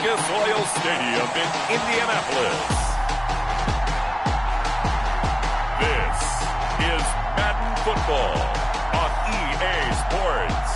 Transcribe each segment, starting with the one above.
Lucas Oil Stadium in Indianapolis. This is Madden Football on EA Sports.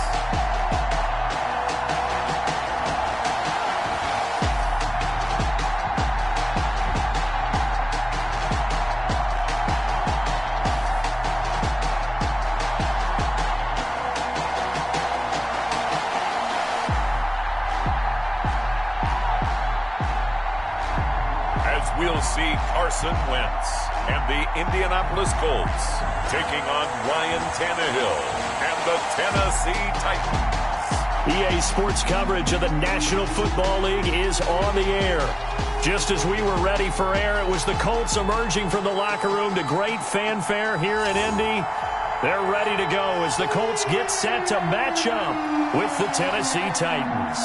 We'll see Carson Wentz and the Indianapolis Colts taking on Ryan Tannehill and the Tennessee Titans. EA Sports coverage of the National Football League is on the air. Just as we were ready for air, it was the Colts emerging from the locker room to great fanfare here in Indy. They're ready to go as the Colts get set to match up with the Tennessee Titans.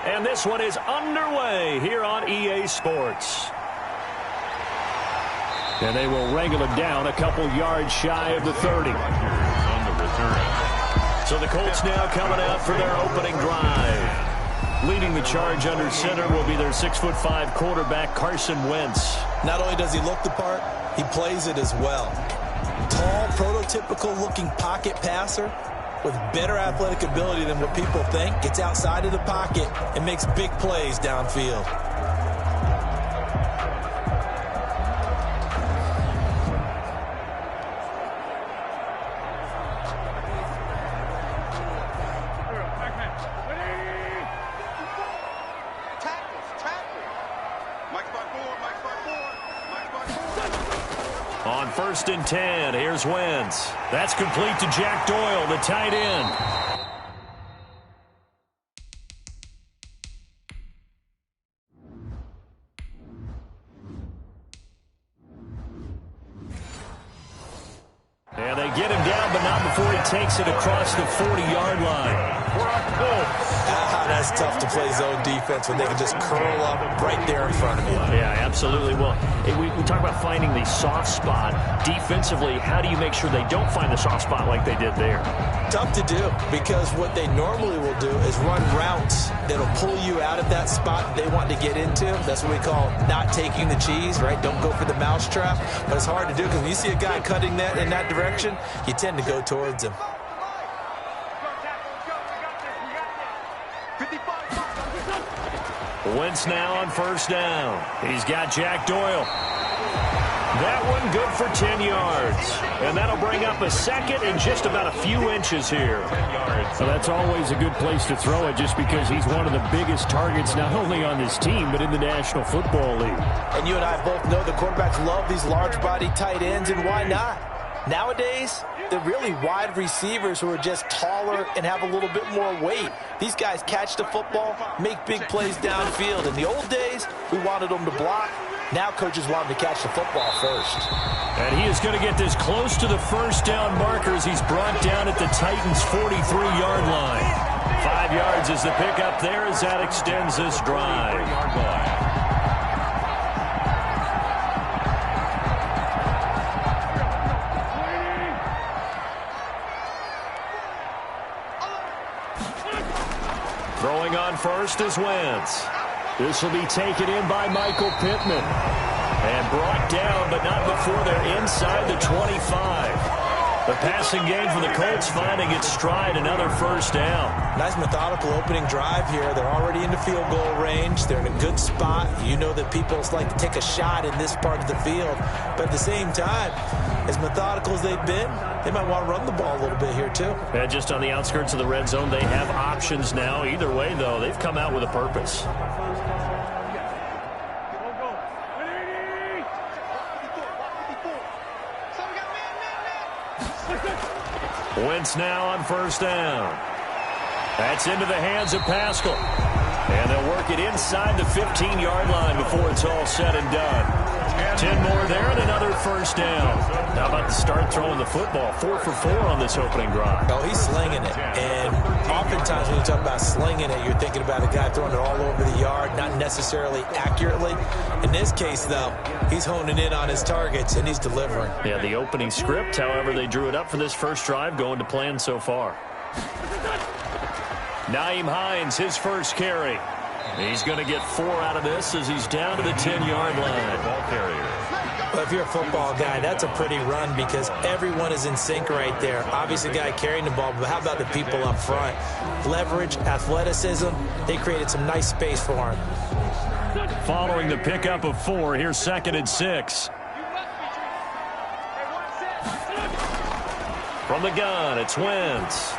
And this one is underway here on EA Sports. And they will wrangle him down a couple yards shy of the 30. So the Colts now coming out for their opening drive. Leading the charge under center will be their 6'5" quarterback, Carson Wentz. Not only does he look the part, he plays it as well. Tall, prototypical-looking pocket passer with better athletic ability than what people think, gets outside of the pocket and makes big plays downfield. On 1st and 10, here's Wentz. That's complete to Jack Doyle, the tight end. And they get him down, but not before he takes it across the 40-yard line. That's tough to play zone defense when they can just curl up right there in front of you. Yeah, absolutely. Well, we talk about finding the soft spot. Defensively, how do you make sure they don't find the soft spot like they did there? Tough to do, because what they normally will do is run routes that'll pull you out of that spot they want to get into. That's what we call not taking the cheese, right? Don't go for the mousetrap. But it's hard to do because when you see a guy cutting that in that direction, you tend to go towards him. Wentz now on 1st down. He's got Jack Doyle. That one good for 10 yards. And that'll bring up a second and just about a few inches here. 10 yards. So that's always a good place to throw it just because he's one of the biggest targets not only on this team but in the National Football League. And you and I both know the quarterbacks love these large-body tight ends, and why not? Nowadays, they're really wide receivers who are just taller and have a little bit more weight. These guys catch the football, make big plays downfield. In the old days, we wanted them to block. Now coaches want them to catch the football first. And he is going to get this close to the 1st down markers. He's brought down at the Titans' 43-yard line. 5 yards is the pickup there as that extends this drive. Throwing on 1st is Wentz. This will be taken in by Michael Pittman. And brought down, but not before they're inside the 25. The passing game for the Colts finding its stride, another 1st down. Nice methodical opening drive here. They're already into field goal range. They're in a good spot. You know that people like to take a shot in this part of the field. But at the same time, as methodical as they've been, they might want to run the ball a little bit here too. And just on the outskirts of the red zone, they have options now. Either way, though, they've come out with a purpose. Wentz now on first down. That's into the hands of Pascal. And they'll work it inside the 15-yard line before it's all said and done. 10 more there and another first down. How about the start throwing the football? 4 for 4 on this opening drive. Oh, he's slinging it. And oftentimes when you talk about slinging it, you're thinking about a guy throwing it all over the yard, not necessarily accurately. In this case, though, he's honing in on his targets, and he's delivering. Yeah, the opening script, however, they drew it up for this first drive, going to plan so far. Nyheim Hines, his first carry. He's going to get 4 out of this as he's down to the 10-yard line. Ball carrier. Well, if you're a football guy, that's a pretty run because everyone is in sync right there. Obviously, the guy carrying the ball, but how about the people up front? Leverage, athleticism, they created some nice space for him. Following the pickup of 4, here's 2nd and 6. From the gun, it's Wentz.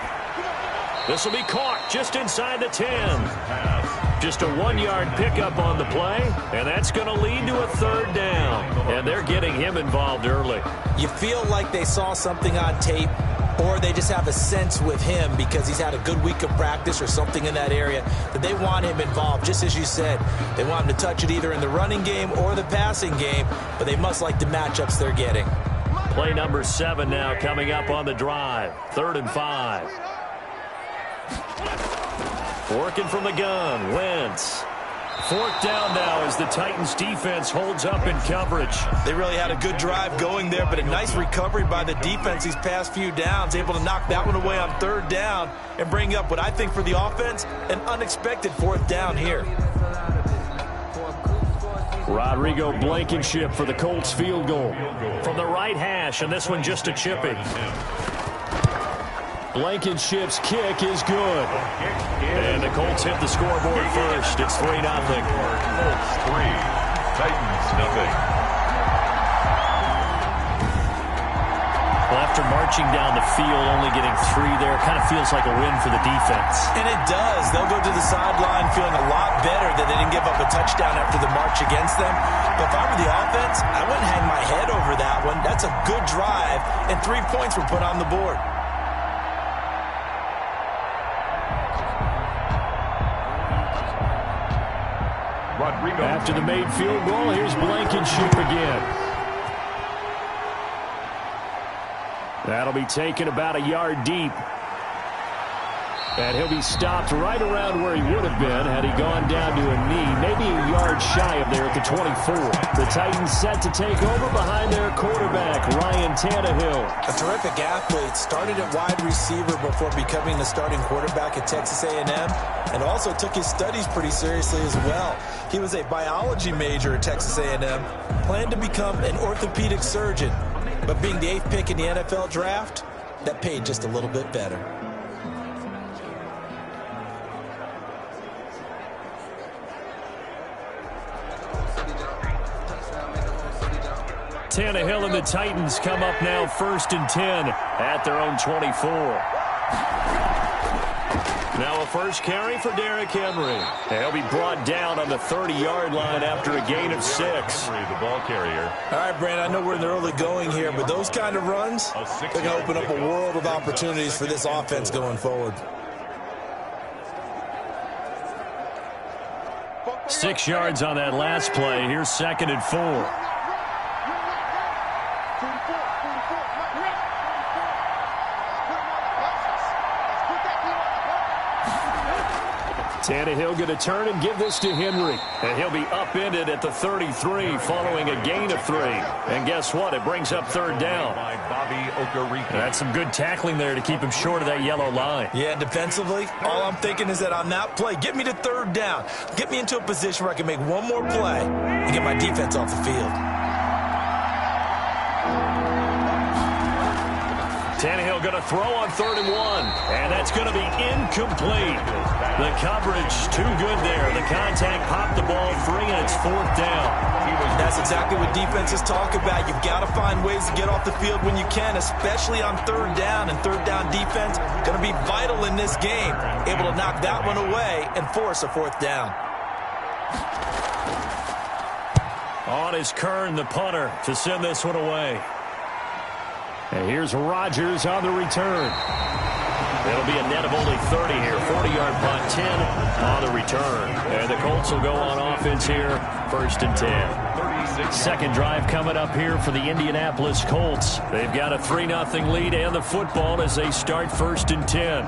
This will be caught just inside the 10. Just a 1-yard pickup on the play, and that's going to lead to a 3rd down. And they're getting him involved early. You feel like they saw something on tape, or they just have a sense with him because he's had a good week of practice or something in that area that they want him involved. Just as you said, they want him to touch it either in the running game or the passing game, but they must like the matchups they're getting. Play number 7 now coming up on the drive. 3rd and 5. Working from the gun, Wentz. 4th down now as the Titans defense holds up in coverage. They really had a good drive going there, but a nice recovery by the defense these past few downs, able to knock that one away on 3rd down and bring up what I think for the offense, an unexpected 4th down here. Rodrigo Blankenship for the Colts field goal. From the right hash, and this one just a chipping. Blankenship's kick is good. And the Colts hit the scoreboard first. It's 3-0. Colts 3, Titans nothing. Well, after marching down the field, only getting 3 there, kind of feels like a win for the defense. And it does. They'll go to the sideline feeling a lot better that they didn't give up a touchdown after the march against them. But if I were the offense, I wouldn't hang my head over that one. That's a good drive, and 3 points were put on the board. After the made field goal, here's Blankenship again. That'll be taken about a yard deep. And he'll be stopped right around where he would have been had he gone down to a knee, maybe a yard shy of there at the 24. The Titans set to take over behind their quarterback, Ryan Tannehill. A terrific athlete, started at wide receiver before becoming the starting quarterback at Texas A&M, and also took his studies pretty seriously as well. He was a biology major at Texas A&M, planned to become an orthopedic surgeon, but being the 8th pick in the NFL draft, that paid just a little bit better. Tannehill and the Titans come up now 1st and 10 at their own 24. Now a first carry for Derrick Henry. He'll be brought down on the 30-yard line after a gain of 6. The ball carrier. All right, Brand, I know we're in the early going here, but those kind of runs, they're going to open up a world of opportunities for this offense going forward. 6 yards on that last play. Here's 2nd and 4. Tannehill going to turn and give this to Henry. And he'll be upended at the 33 following a gain of 3. And guess what? It brings up 3rd down. By Bobby Okereke. That's some good tackling there to keep him short of that yellow line. Yeah, defensively, all I'm thinking is that on that play, get me to 3rd down. Get me into a position where I can make one more play and get my defense off the field. Tannehill going to throw on 3rd and 1. And that's going to be incomplete. The coverage too good there. The contact popped the ball free, and it's 4th down. That's exactly what defenses talk about. You've got to find ways to get off the field when you can, especially on 3rd down. And 3rd down defense going to be vital in this game. Able to knock that one away and force a 4th down. On is Kern, the punter, to send this one away. And here's Rodgers on the return. It'll be a net of only 30 here. 40-yard punt, 10 on the return. And the Colts will go on offense here, 1st and 10. Second drive coming up here for the Indianapolis Colts. They've got a 3-0 lead and the football as they start 1st and 10.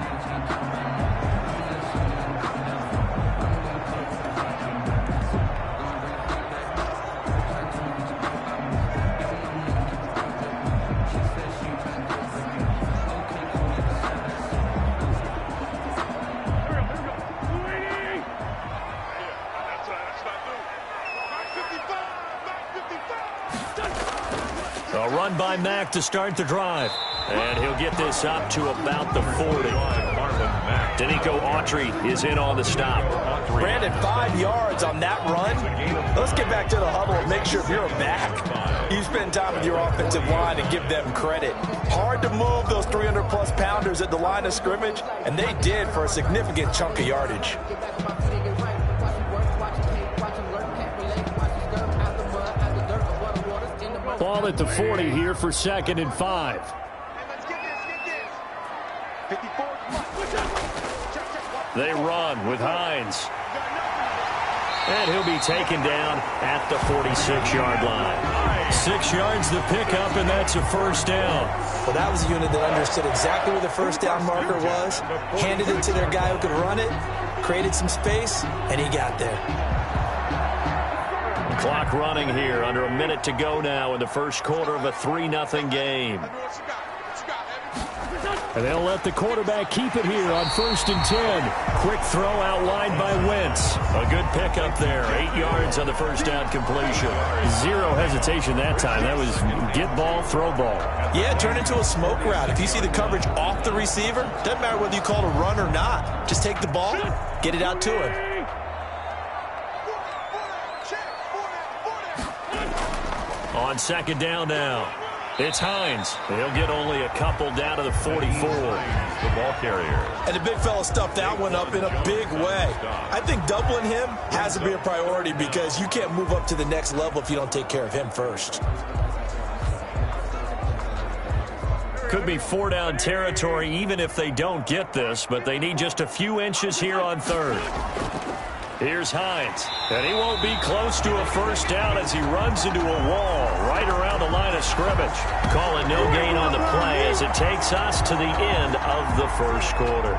A run by Mack to start the drive. And he'll get this up to about the 40. Danico Autry is in on the stop. Brandon, 5 yards on that run. Let's get back to the huddle and make sure if you're a back, you spend time with your offensive line and give them credit. Hard to move those 300-plus pounders at the line of scrimmage, and they did for a significant chunk of yardage. Ball at the 40 here for 2nd and 5. They run with Hines. And he'll be taken down at the 46-yard line. 6 yards the pickup, and that's a 1st down. Well, that was a unit that understood exactly where the 1st down marker was, handed it to their guy who could run it, created some space, and he got there. Clock running here, under a minute to go now in the first quarter of a 3-0 game. And they'll let the quarterback keep it here on 1st and 10. Quick throw out wide by Wentz. A good pickup there. 8 yards on the 1st down completion. Zero hesitation that time. That was get ball, throw ball. Yeah, turn into a smoke route. If you see the coverage off the receiver, doesn't matter whether you call it a run or not. Just take the ball, get it out to him. On 2nd down now, it's Hines. He'll get only a couple down to the 44. The ball carrier. And the big fella stuffed that one up in a big way. I think doubling him has to be a priority because you can't move up to the next level if you don't take care of him first. Could be 4-down territory even if they don't get this, but they need just a few inches here on 3rd. Here's Hines, and he won't be close to a 1st down as he runs into a wall right around the line of scrimmage. Calling no gain on the play as it takes us to the end of the 1st quarter.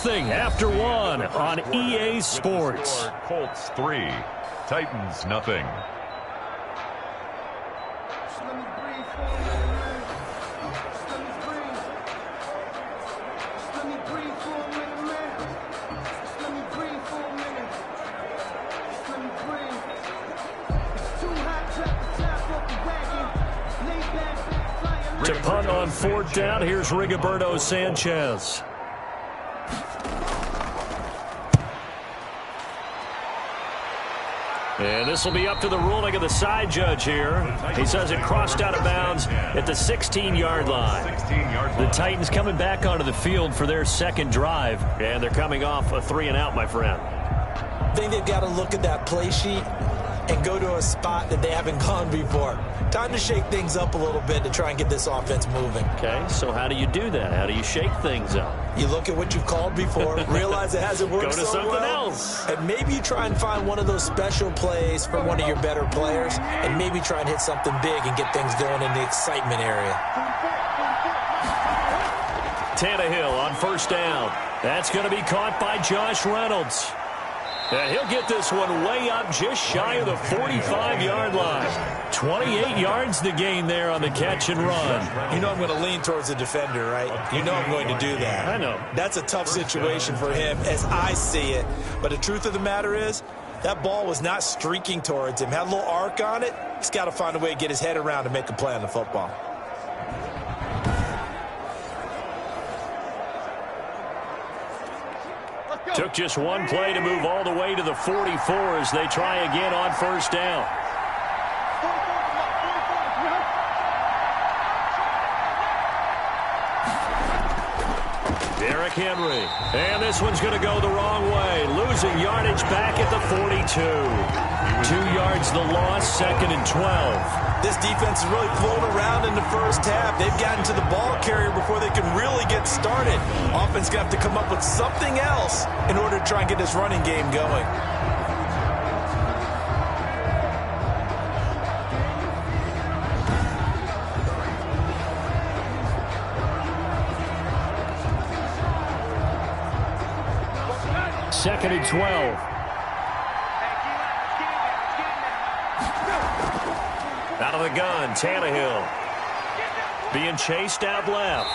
After 1 on EA Sports. Colts 3, Titans nothing. To punt on 4th down, here's Rigoberto Sanchez. And this will be up to the ruling of the side judge here. He says it crossed out of bounds at the 16-yard line. The Titans coming back onto the field for their 2nd drive, and they're coming off a 3-and-out, my friend. I think they've got to look at that play sheet and go to a spot that they haven't gone before. Time to shake things up a little bit to try and get this offense moving. Okay, so how do you do that? How do you shake things up? You look at what you've called before, realize it hasn't worked so well. Go to something else. And maybe you try and find one of those special plays from one of your better players, and maybe try and hit something big and get things going in the excitement area. Tannehill on 1st down. That's going to be caught by Josh Reynolds. And he'll get this one way up just shy of the 45-yard line. 28 yards the gain there on the catch and run. You know I'm going to lean towards the defender, right? You know I'm going to do that. I know. That's a tough situation for him as I see it. But the truth of the matter is, that ball was not streaking towards him. Had a little arc on it. He's got to find a way to get his head around to make a play on the football. Took just one play to move all the way to the 44 as they try again on first down. Derrick Henry. And this one's going to go the wrong way. Losing yardage back at the 42. 2 yards the loss, 2nd and 12. This defense is really floating around in the first half. They've gotten to the ball carrier before they can really get started. Offense going to have to come up with something else in order to try and get this running game going. Second and 12. Out of the gun, Tannehill. Being chased out left.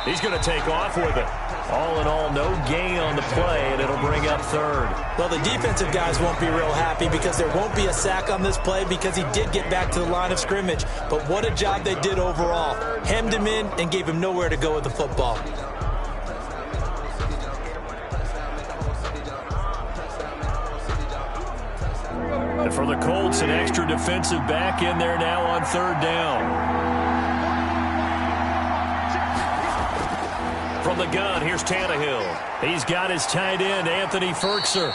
He's going to take off with it. All in all, no gain on the play, and it'll bring up third. Well, the defensive guys won't be real happy because there won't be a sack on this play because he did get back to the line of scrimmage. But what a job they did overall. Hemmed him in and gave him nowhere to go with the football. And for the Colts, an extra defensive back in there now on third down. From the gun, here's Tannehill. He's got his tight end, Anthony Ferkser.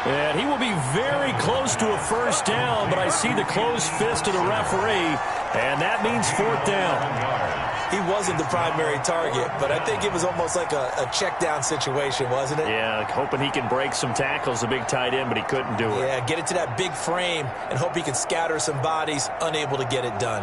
And he will be very close to a first down, but I see the closed fist of the referee, and that means fourth down. He wasn't the primary target, but I think it was almost like a check down situation, wasn't it? Yeah, hoping he can break some tackles, a big tight end, but he couldn't do it. Yeah, get it to that big frame and hope he can scatter some bodies, unable to get it done.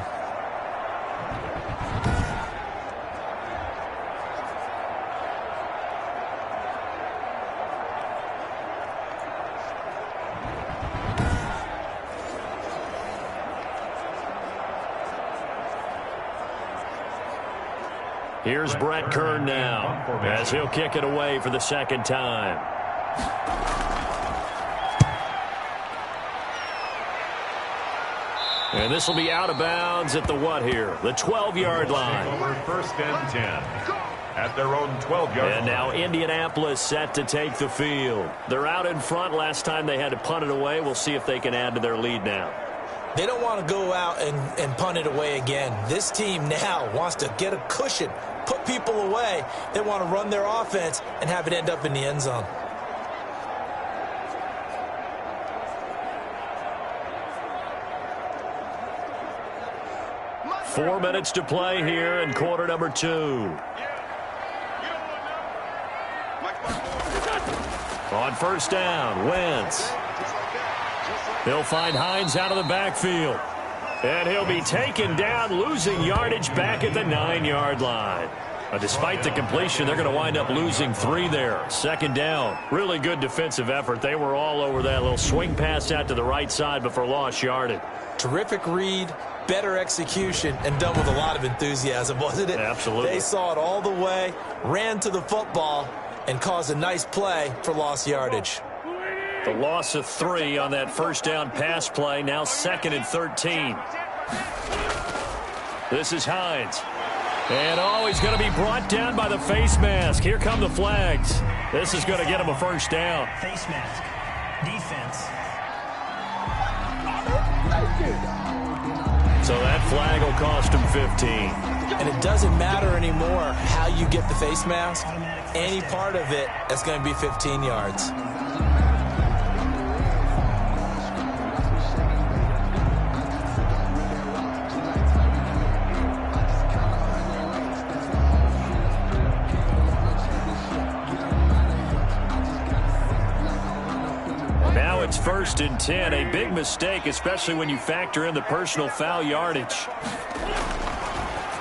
Here's Brett Kern now as he'll kick it away for the second time. And this will be out of bounds at the what here? The 12-yard line. Over 1st and 10 at their own 12-yard line. And now Indianapolis set to take the field. They're out in front. Last time they had to punt it away. We'll see if they can add to their lead now. They don't want to go out and punt it away again. This team now wants to get a cushion, put people away. They want to run their offense and have it end up in the end zone. Four minutes to play here in quarter number 2. On first down, Wentz. He'll find Hines out of the backfield. And he'll be taken down, losing yardage back at the 9-yard line. Despite the completion, they're going to wind up losing 3 there. Second down. Really good defensive effort. They were all over that little swing pass out to the right side, but for lost yardage. Terrific read, better execution, and done with a lot of enthusiasm, wasn't it? Absolutely. They saw it all the way, ran to the football, and caused a nice play for lost yardage. The loss of 3 on that first down pass play, now 2nd and 13. This is Hines. And he's going to be brought down by the face mask. Here come the flags. This is going to get him a first down. Face mask. Defense. So that flag will cost him 15. And it doesn't matter anymore how you get the face mask. Any part of it, that's going to be 15 yards. It's 1st and 10, a big mistake, especially when you factor in the personal foul yardage.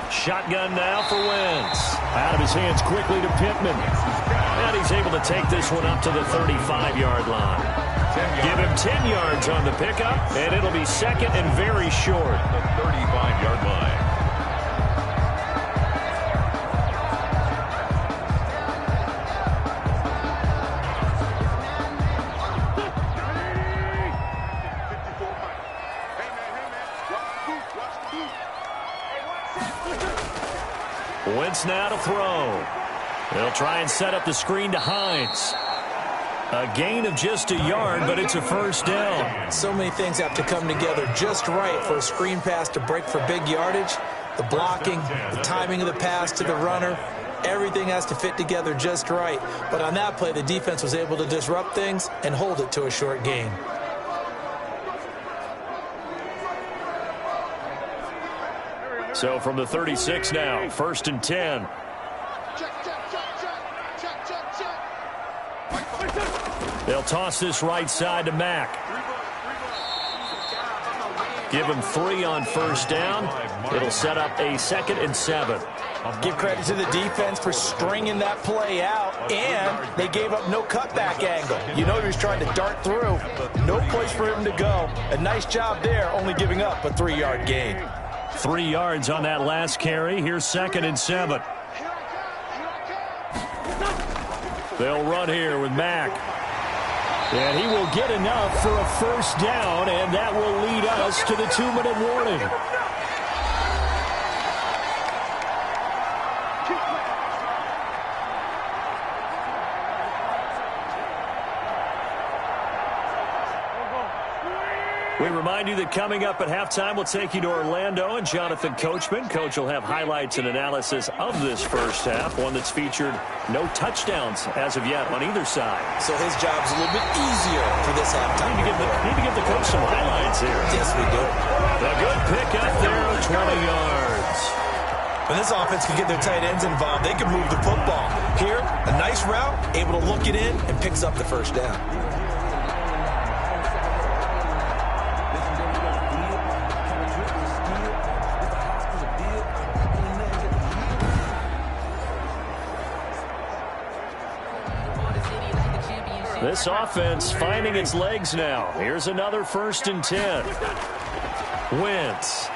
Shotgun now for Wentz. Out of his hands quickly to Pittman. And he's able to take this one up to the 35-yard line. Give him 10 yards on the pickup, and it'll be 2nd and very short. The 35-yard line. Wentz now to throw. They'll try and set up the screen to Hines. A gain of just a yard, but it's a first down. So many things have to come together just right for a screen pass to break for big yardage. The blocking, the timing of the pass to the runner, everything has to fit together just right. But on that play, the defense was able to disrupt things and hold it to a short gain. So from the 36 now, 1st and 10. They'll toss this right side to Mack. Give him 3 on first down. It'll set up a 2nd and 7. Give credit to the defense for stringing that play out, and they gave up no cutback angle. You know he was trying to dart through. No place for him to go. A nice job there, only giving up a 3-yard gain. 3 yards on that last carry. Here's 2nd and 7. They'll run here with Mack. And he will get enough for a first down, and that will lead us to the 2-minute warning. We remind you that coming up at halftime, we'll take you to Orlando and Jonathan Coachman. Coach will have highlights and analysis of this first half, one that's featured no touchdowns as of yet on either side. So his job's a little bit easier for this halftime. Need to give the coach some highlights here. Yes, we do. A good pick up there of 20 yards. When this offense can get their tight ends involved, they can move the football. Here, a nice route, able to look it in, and picks up the first down. This offense finding its legs now. Here's another 1st and 10. Wentz.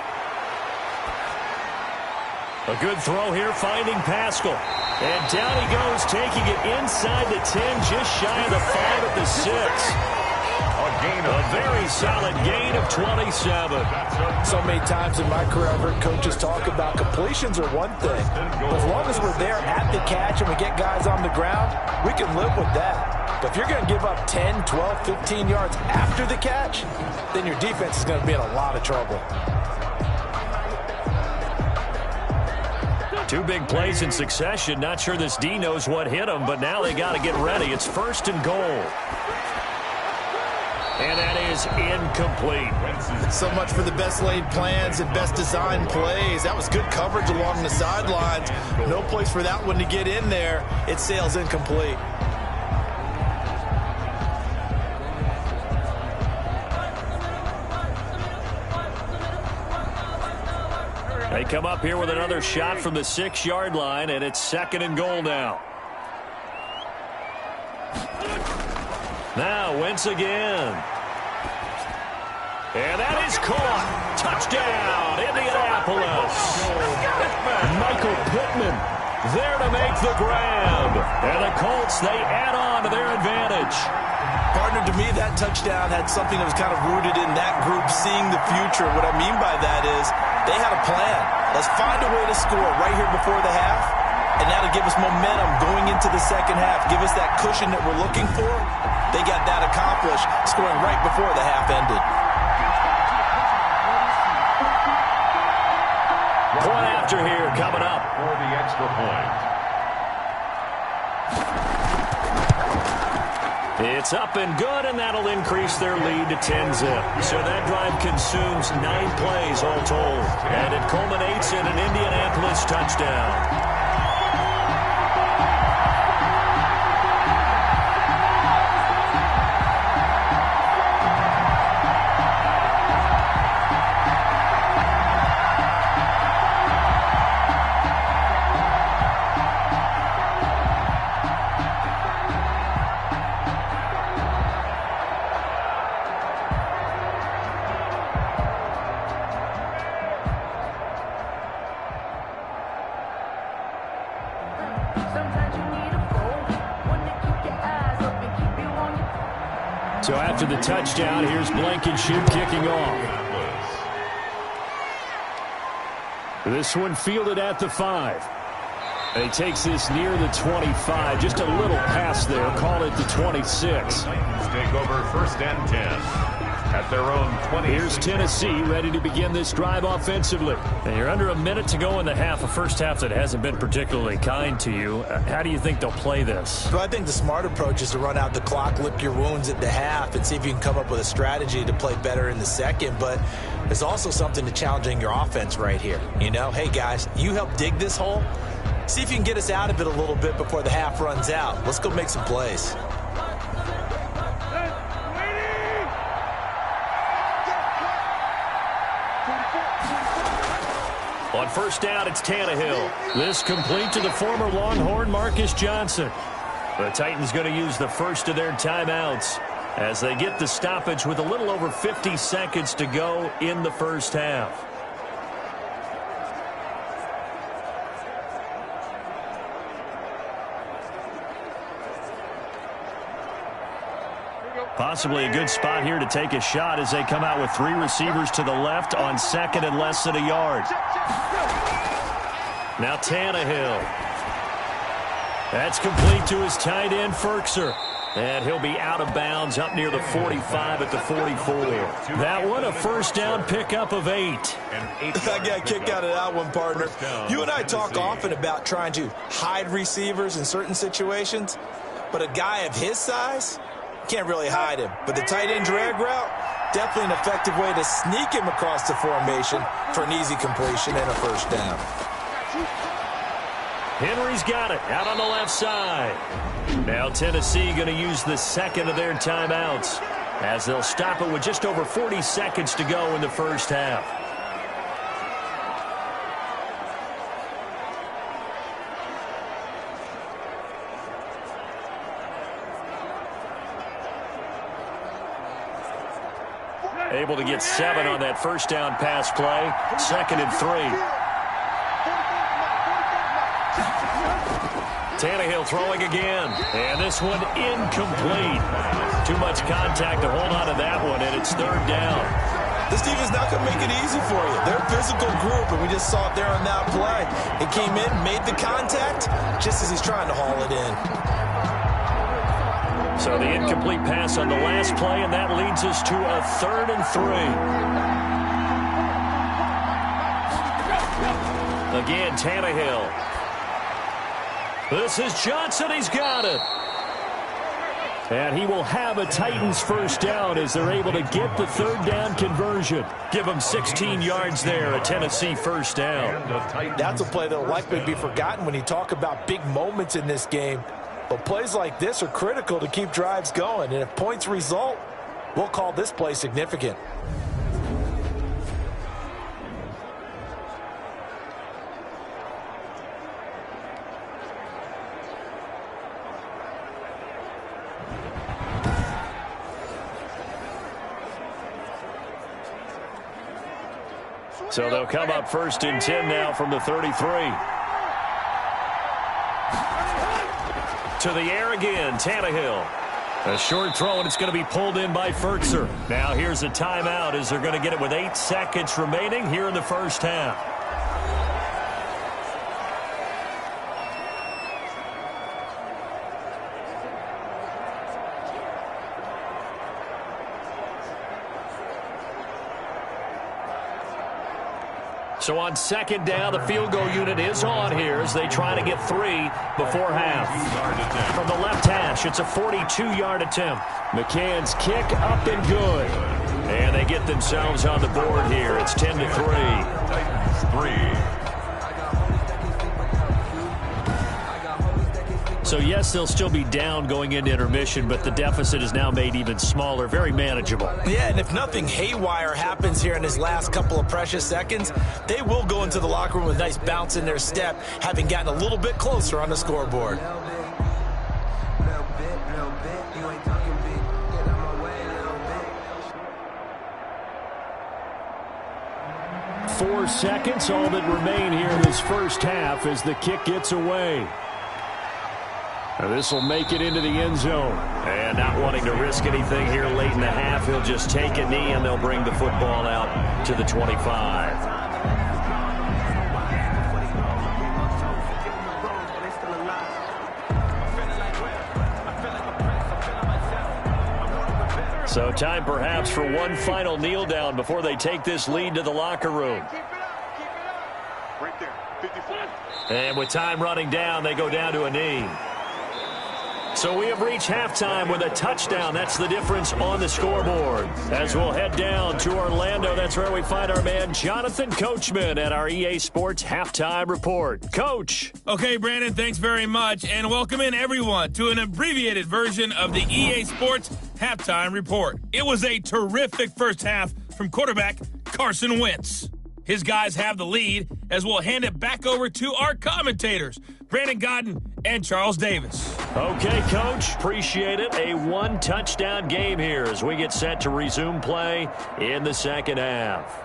A good throw here, finding Pascal. And down he goes, taking it inside the 10, just shy of the 5 at the 6. A very solid gain of 27. So many times in my career, I've heard coaches talk about completions are one thing. But as long as we're there at the catch and we get guys on the ground, we can live with that. But if you're going to give up 10, 12, 15 yards after the catch, then your defense is going to be in a lot of trouble. 2 big plays in succession. Not sure this D knows what hit him, but now they got to get ready. It's 1st and goal. And that is incomplete. So much for the best laid plans and best designed plays. That was good coverage along the sidelines. No place for that one to get in there. It sails incomplete. They come up here with another shot from the 6-yard line, and it's 2nd and goal now. Now, Wentz again. And that is caught. Touchdown, Indianapolis. Michael Pittman there to make the grab. And the Colts, they add on to their advantage. Partner, to me, that touchdown had something that was kind of rooted in that group seeing the future. What I mean by that is they had a plan. Let's find a way to score right here before the half, and that'll give us momentum going into the second half, give us that cushion that we're looking for. They got that accomplished, scoring right before the half ended. Point after here coming up. For the extra point. It's up and good, and that'll increase their lead to 10-zip. So that drive consumes 9 plays all told, and it culminates in an Indianapolis touchdown. So after the touchdown, here's Blankenship kicking off. This one fielded at the 5. And he takes this near the 25. Just a little pass there. Call it the 26. Titans take over 1st and 10 at their own 20. Here's Tennessee ready to begin this drive offensively. And you're under a minute to go in the half, a first half that hasn't been particularly kind to you. How do you think they'll play this? Well, I think the smart approach is to run out the clock, lick your wounds at the half, and see if you can come up with a strategy to play better in the second. But there's also something to challenging your offense right here. You know, hey, guys, you help dig this hole. See if you can get us out of it a little bit before the half runs out. Let's go make some plays. On 1st down, it's Tannehill. This complete to the former Longhorn Marcus Johnson. The Titans going to use the first of their timeouts as they get the stoppage with a little over 50 seconds to go in the first half. Possibly a good spot here to take a shot as they come out with 3 receivers to the left on 2nd and less than a yard. Now Tannehill. That's complete to his tight end, Ferkser. And he'll be out of bounds up near the 45 at the 44. That one, a first down pickup of 8. I got a kick out of that one, partner. You and I talk often about trying to hide receivers in certain situations, but a guy of his size can't really hide him. But the tight end drag route, definitely an effective way to sneak him across the formation for an easy completion and a first down. Henry's got it out on the left side. Now Tennessee going to use the second of their timeouts as they'll stop it with just over 40 seconds to go in the first half. Able to get 7 on that first down pass play. 2nd and 3. Tannehill throwing again. And this one incomplete. Too much contact to hold on to that one, and it's 3rd down. This defense not going to make it easy for you. They're a physical group, and we just saw it there on that play. It came in, made the contact, just as he's trying to haul it in. So the incomplete pass on the last play, and that leads us to a 3rd and 3. Again, Tannehill. This is Johnson. He's got it. And he will have a Titans first down as they're able to get the 3rd down conversion. Give them 16 yards there, a Tennessee first down. That's a play that will likely be forgotten when you talk about big moments in this game. But plays like this are critical to keep drives going. And if points result, we'll call this play significant. So they'll come up 1st and 10 now from the 33. To the air again, Tannehill. A short throw, and it's going to be pulled in by Ferkser. Now here's a timeout as they're going to get it with 8 seconds remaining here in the first half. So on 2nd down, the field goal unit is on here as they try to get 3 before half. From the left hash, it's a 42-yard attempt. McCann's kick up and good. And they get themselves on the board here. It's 10-3. Titans 3. So, yes, they'll still be down going into intermission, but the deficit is now made even smaller, very manageable. Yeah, and if nothing haywire happens here in his last couple of precious seconds, they will go into the locker room with a nice bounce in their step, having gotten a little bit closer on the scoreboard. Four seconds, all that remain here in this first half as the kick gets away. Now this will make it into the end zone. And not wanting to risk anything here late in the half, he'll just take a knee and they'll bring the football out to the 25. So time perhaps for one final kneel down before they take this lead to the locker room. Right there, 54. And with time running down, they go down to a knee. So we have reached halftime with a touchdown. That's the difference on the scoreboard. As we'll head down to Orlando, that's where we find our man Jonathan Coachman at our EA Sports Halftime Report. Coach. Okay, Brandon, thanks very much. And welcome in, everyone, to an abbreviated version of the EA Sports Halftime Report. It was a terrific first half from quarterback Carson Wentz. His guys have the lead as we'll hand it back over to our commentators, Brandon Godden and Charles Davis. Okay, Coach, appreciate it. A one-touchdown game here as we get set to resume play in the second half.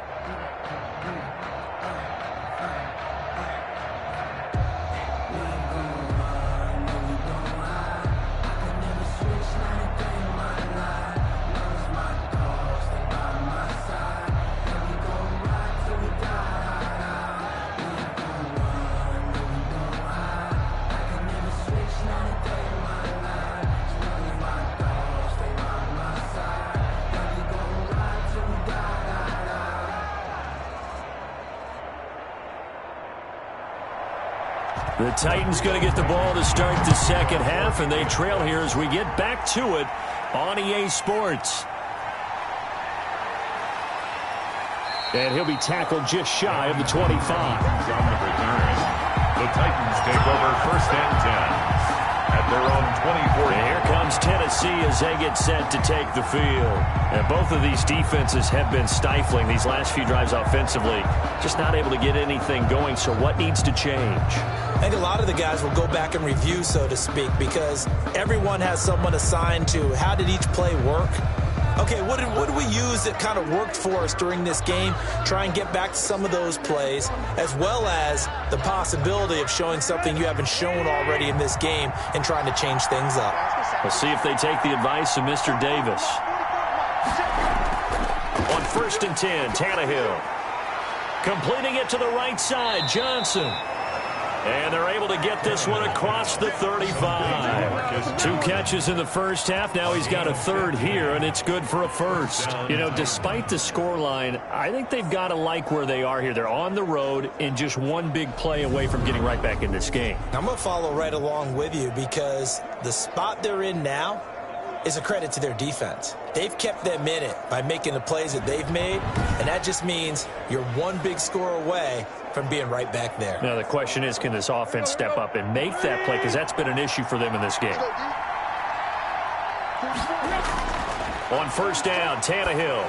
The Titans going to get the ball to start the second half, and they trail here as we get back to it on EA Sports. And he'll be tackled just shy of the 25. On the return, the Titans take over 1st and 10 at their own 24. And here comes Tennessee as they get set to take the field. And both of these defenses have been stifling these last few drives offensively. Just not able to get anything going, so what needs to change? I think a lot of the guys will go back and review, so to speak, because everyone has someone assigned to how did each play work. Okay, what did we use that kind of worked for us during this game? Try and get back to some of those plays, as well as the possibility of showing something you haven't shown already in this game and trying to change things up. We'll see if they take the advice of Mr. Davis. On 1st and 10, Tannehill. Completing it to the right side, Johnson. And they're able to get this one across the 35. 2 catches in the first half. Now he's got a third here, and it's good for a first. You know, despite the scoreline, I think they've got to like where they are here. They're on the road and just one big play away from getting right back in this game. I'm going to follow right along with you because the spot they're in now is a credit to their defense. They've kept them in it by making the plays that they've made, and that just means you're one big score away from being right back there. Now, the question is, can this offense step up and make that play? Because that's been an issue for them in this game. On 1st down, Tannehill.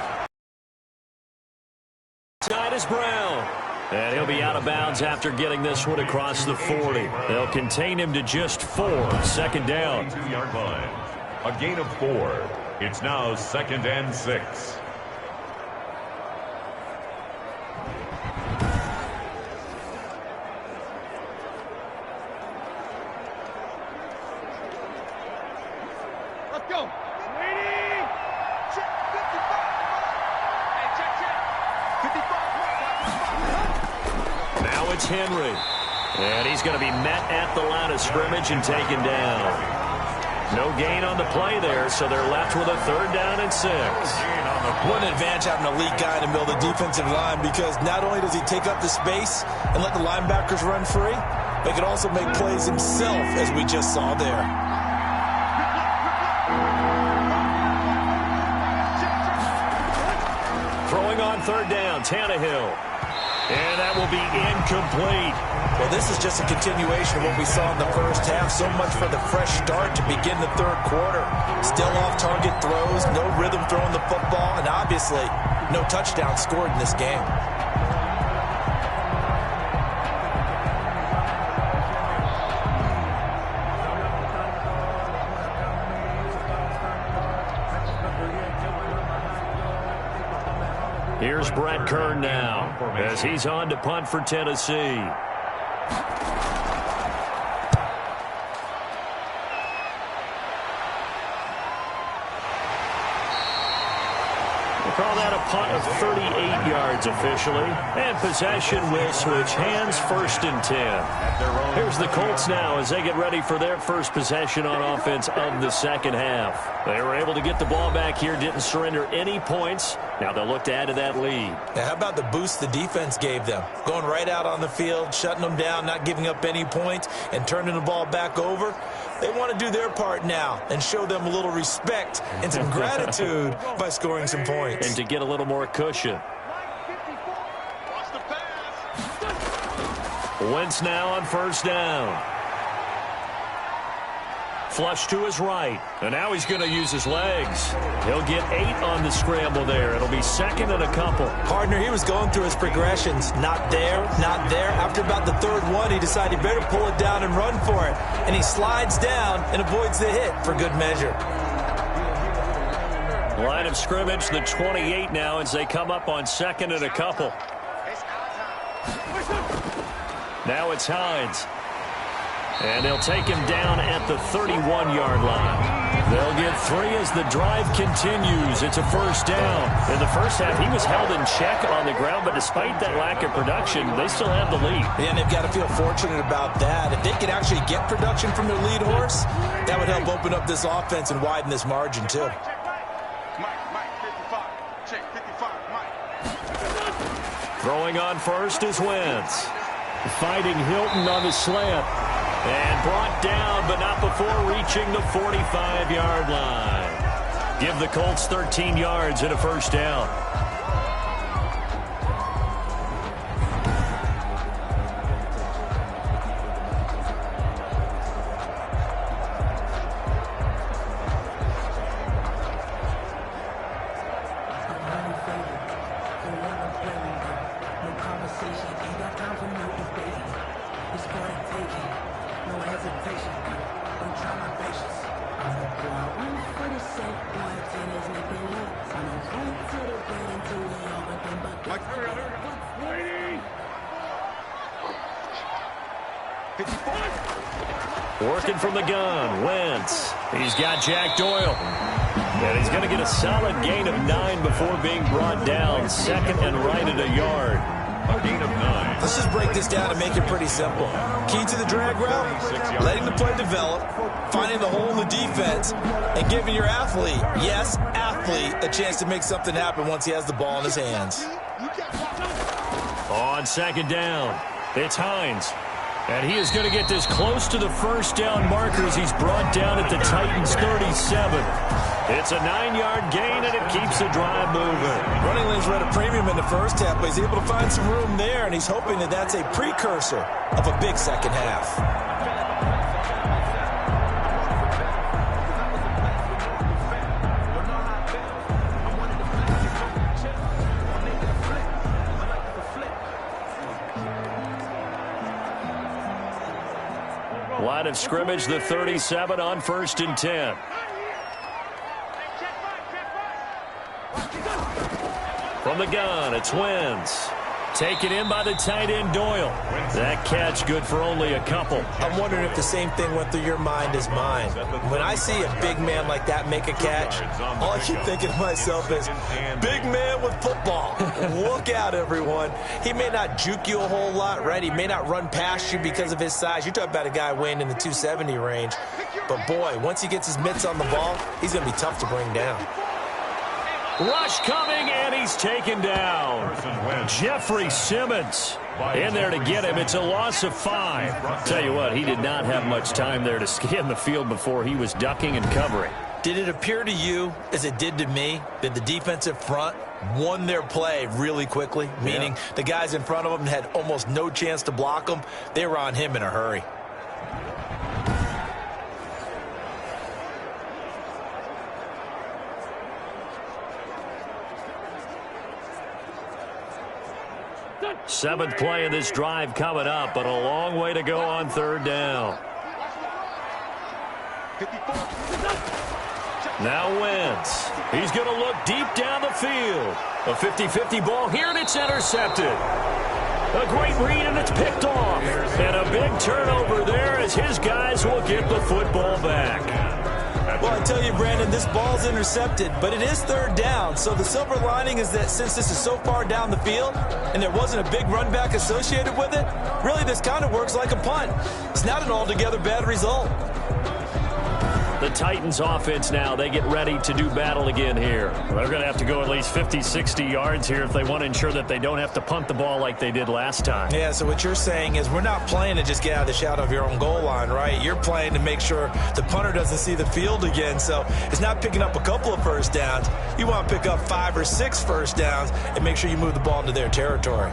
Side is Brown. And he'll be out of bounds after getting this one across the 40. They'll contain him to just 4. 2nd down. 2-yard line. A gain of 4. It's now 2nd and 6. Let's go. Waiting. Check 55. Hey, check. 55. Now it's Henry. And he's going to be met at the line of scrimmage and taken down. No gain on the play there, so they're left with a 3rd down and 6. What an advantage having an elite guy in the middle of the defensive line, because not only does he take up the space and let the linebackers run free, but he can also make plays himself, as we just saw there. Throwing on 3rd down, Tannehill. And that will be incomplete. Well, this is just a continuation of what we saw in the first half. So much for the fresh start to begin the 3rd quarter. Still off-target throws, no rhythm throwing the football, and obviously no touchdown scored in this game. Here's Brett Kern now as he's on to punt for Tennessee. call that a punt of 38 yards officially. And possession will switch hands, 1st and 10. Here's the Colts now as they get ready for their first possession on offense of the second half. They were able to get the ball back here, didn't surrender any points. Now they'll look to add to that lead. Now, how about the boost the defense gave them? Going right out on the field, shutting them down, not giving up any points, and turning the ball back over. They want to do their part now and show them a little respect and some gratitude by scoring some points. And to get a little more cushion. Wentz now on 1st down. Flush to his right. And now he's going to use his legs. He'll get 8 on the scramble there. It'll be 2nd and a couple. Partner, he was going through his progressions. Not there, not there. After about the 3rd one, he decided he better pull it down and run for it. And he slides down and avoids the hit for good measure. Line of scrimmage, the 28 now as they come up on 2nd and a couple. Now it's Hines. And they'll take him down at the 31-yard line. They'll get 3 as the drive continues. It's a 1st down. In the first half, he was held in check on the ground, but despite that lack of production, they still have the lead. And they've got to feel fortunate about that. If they could actually get production from their lead horse, that would help open up this offense and widen this margin, too. Mike, 55. Check, 55, Mike. Throwing on first is Wentz. Fighting Hilton on the slant. And brought down, but not before reaching the 45-yard line. Give the Colts 13 yards and a 1st down. Working from the gun, Wentz. He's got Jack Doyle. And he's going to get a solid gain of 9 before being brought down. 2nd and right at a yard. A gain of 9. Let's just break this down and make it pretty simple. Key to the drag route, letting the play develop, finding the hole in the defense, and giving your athlete, yes, athlete, a chance to make something happen once he has the ball in his hands. On 2nd down, it's Hines. And he is going to get this close to the 1st down marker as he's brought down at the Titans' 37. It's a 9-yard gain, and it keeps the drive moving. Running lanes were at a premium in the first half, but he's able to find some room there, and he's hoping that that's a precursor of a big second half. Line of scrimmage, the 37 on 1st and 10. From the gun, it's Wentz. Taken in by the tight end, Doyle. That catch good for only a couple. I'm wondering if the same thing went through your mind as mine. When I see a big man like that make a catch, all I keep thinking to myself is, big man with football. Look out, everyone. He may not juke you a whole lot, right? He may not run past you because of his size. You're talking about a guy weighing in the 270 range. But, boy, once he gets his mitts on the ball, he's going to be tough to bring down. Rush coming, and he's taken down. Jeffrey Simmons in there to get him. It's a loss of 5. Tell you what, he did not have much time there to scan the field before he was ducking and covering. Did it appear to you, as it did to me, that the defensive front won their play really quickly? Meaning the guys in front of them had almost no chance to block them. They were on him in a hurry. Seventh play of this drive coming up, but a long way to go on 3rd down. Now Wentz. He's going to look deep down the field. A 50-50 ball here, and it's intercepted. A great read, and it's picked off. And a big turnover there as his guys will get the football back. Well, I to tell you, Brandon, this ball's intercepted, but it is third down. So the silver lining is that since this is so far down the field and there wasn't a big run back associated with it, really this kind of works like a punt. It's not an altogether bad result. The Titans offense now, they get ready to do battle again here. They're going to have to go at least 50, 60 yards here if they want to ensure that they don't have to punt the ball like they did last time. Yeah, so what you're saying is we're not playing to just get out of the shadow of your own goal line, right? You're playing to make sure the punter doesn't see the field again. So it's not picking up a couple of first downs. You want to pick up 5 or 6 first downs and make sure you move the ball into their territory.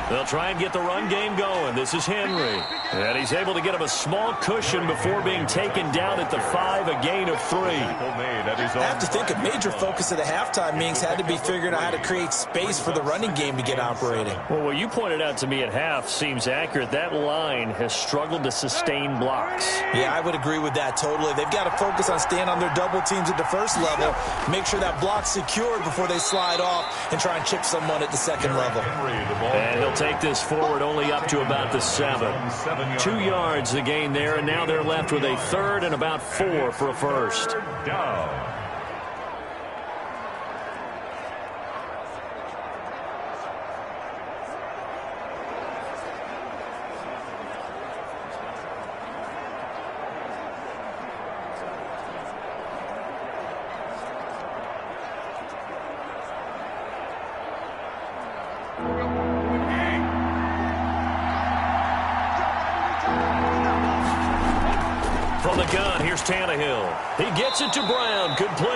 They'll try and get the run game going. This is Henry. And he's able to get him a small cushion before being taken down at the 5, a gain of 3. I have to think a major focus of the halftime meetings had to be figuring out how to create space for the running game to get operating. Well, what you pointed out to me at half seems accurate. That line has struggled to sustain blocks. Yeah, I would agree with that totally. They've got to focus on staying on their double teams at the first level, make sure that block's secured before they slide off and try and chip someone at the second level. And he'll take this forward only up to about the 7. 2 yards the gain there, and now they're left with a 3rd and about 4 for a first. Down. From the gun, here's Tannehill. He gets it to Brown, complete.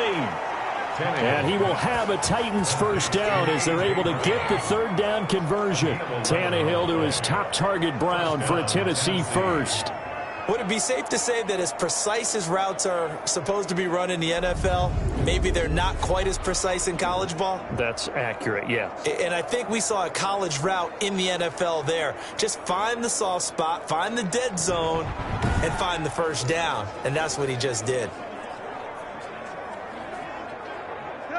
And he will have a Titans first down as they're able to get the 3rd down conversion. Tannehill to his top target, Brown, for a Tennessee first. Would it be safe to say that as precise as routes are supposed to be run in the NFL, maybe they're not quite as precise in college ball? That's accurate, yeah. And I think we saw a college route in the NFL there. Just find the soft spot, find the dead zone, and find the first down. And that's what he just did.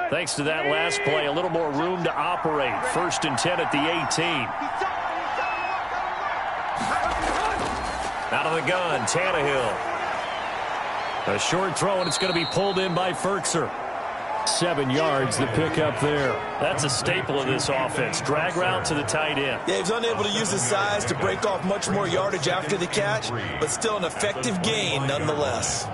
Thanks to that last play, a little more room to operate. 1st and 10 at the 18. Out of the gun, Tannehill. A short throw, and it's going to be pulled in by Ferkser. 7 yards, the pickup there. That's a staple of this offense. Drag route to the tight end. Yeah, he was unable to use his size to break off much more yardage after the catch, but still an effective gain nonetheless.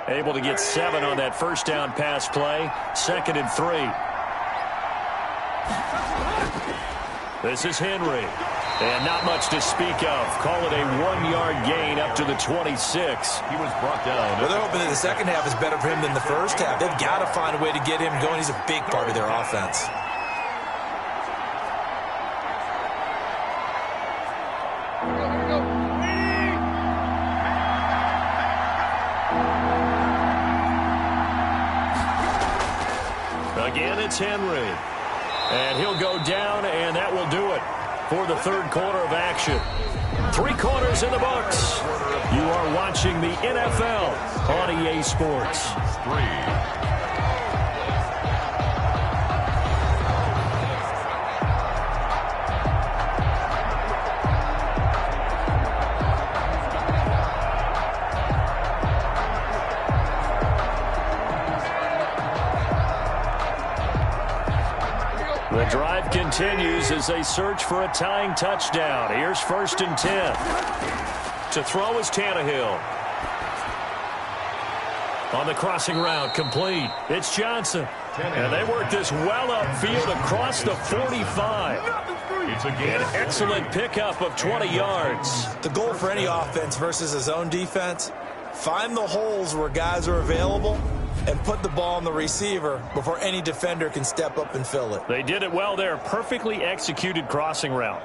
Able to get 7 on that first down pass play. 2nd and 3. This is Henry. And not much to speak of. Call it a 1-yard gain up to the 26. He was brought down. Well, they're hoping that the second half is better for him than the first half. They've got to find a way to get him going. He's a big part of their offense. Again, it's Henry. And he'll go down, and that will do it for the 3rd quarter of action. 3 quarters in the books. You are watching the NFL on EA Sports. 3. The drive continues as they search for a tying touchdown. Here's 1st and 10. To throw is Tannehill. On the crossing route, complete. It's Johnson. And they work this well upfield across the 45. An excellent pickup of 20 yards. The goal for any offense versus his own defense, find the holes where guys are available and put the ball on the receiver before any defender can step up and fill it. They did it well there. Perfectly executed crossing route.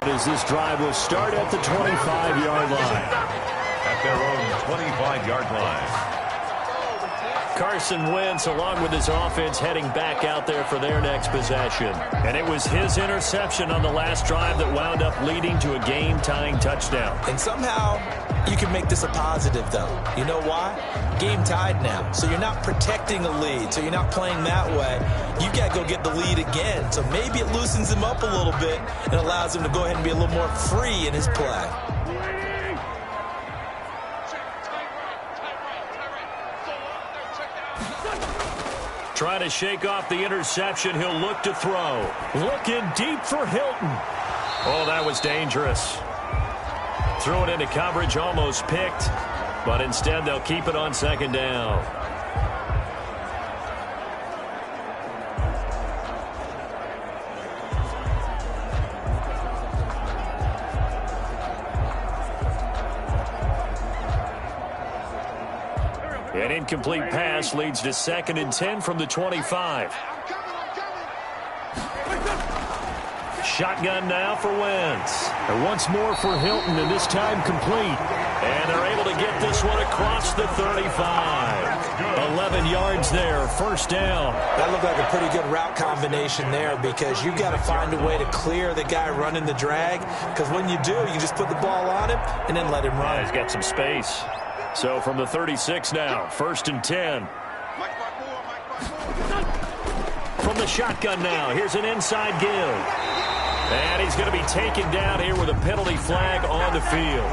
As this drive will start at the 25-yard line. At their own 25-yard line. Carson Wentz, along with his offense, heading back out there for their next possession. And it was his interception on the last drive that wound up leading to a game-tying touchdown. And somehow you can make this a positive, though. You know why? Game tied now. So you're not protecting a lead. So you're not playing that way. You got to go get the lead again. So maybe it loosens him up a little bit and allows him to go ahead and be a little more free in his play. Trying to shake off the interception. He'll look to throw. Looking deep for Hilton. Oh, that was dangerous. Threw it into coverage, almost picked. But instead, they'll keep it on second down. An incomplete pass leads to 2nd and 10 from the 25. Shotgun now for Wentz. And once more for Hilton, and this time complete. And they're able to get this one across the 35. 11 yards there, first down. That looked like a pretty good route combination there because you've got to find a way to clear the guy running the drag. Because when you do, you just put the ball on him and then let him run. He's got some space. So from the 36 now, 1st and 10. From the shotgun now, here's an inside give. And he's going to be taken down here with a penalty flag on the field.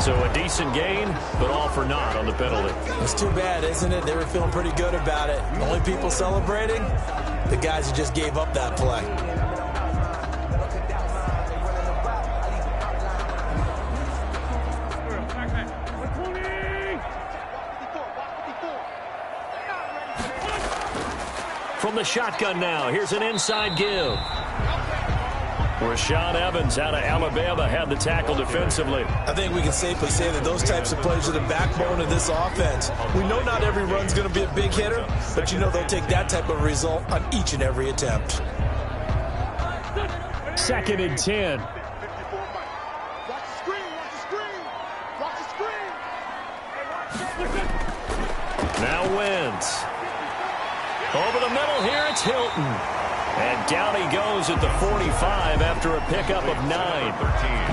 So a decent gain, but all for naught on the penalty. It's too bad, isn't it? They were feeling pretty good about it. The only people celebrating, the guys who just gave up that play. From the shotgun now, here's an inside give. Rashaan Evans out of Alabama had the tackle defensively. I think we can safely say that those types of plays are the backbone of this offense. We know not every run's going to be a big hitter, but you know they'll take that type of result on each and every attempt. 2nd and 10. Now Wentz. Over the middle here, it's Hilton. And down he goes at the 45 after a pickup of 9.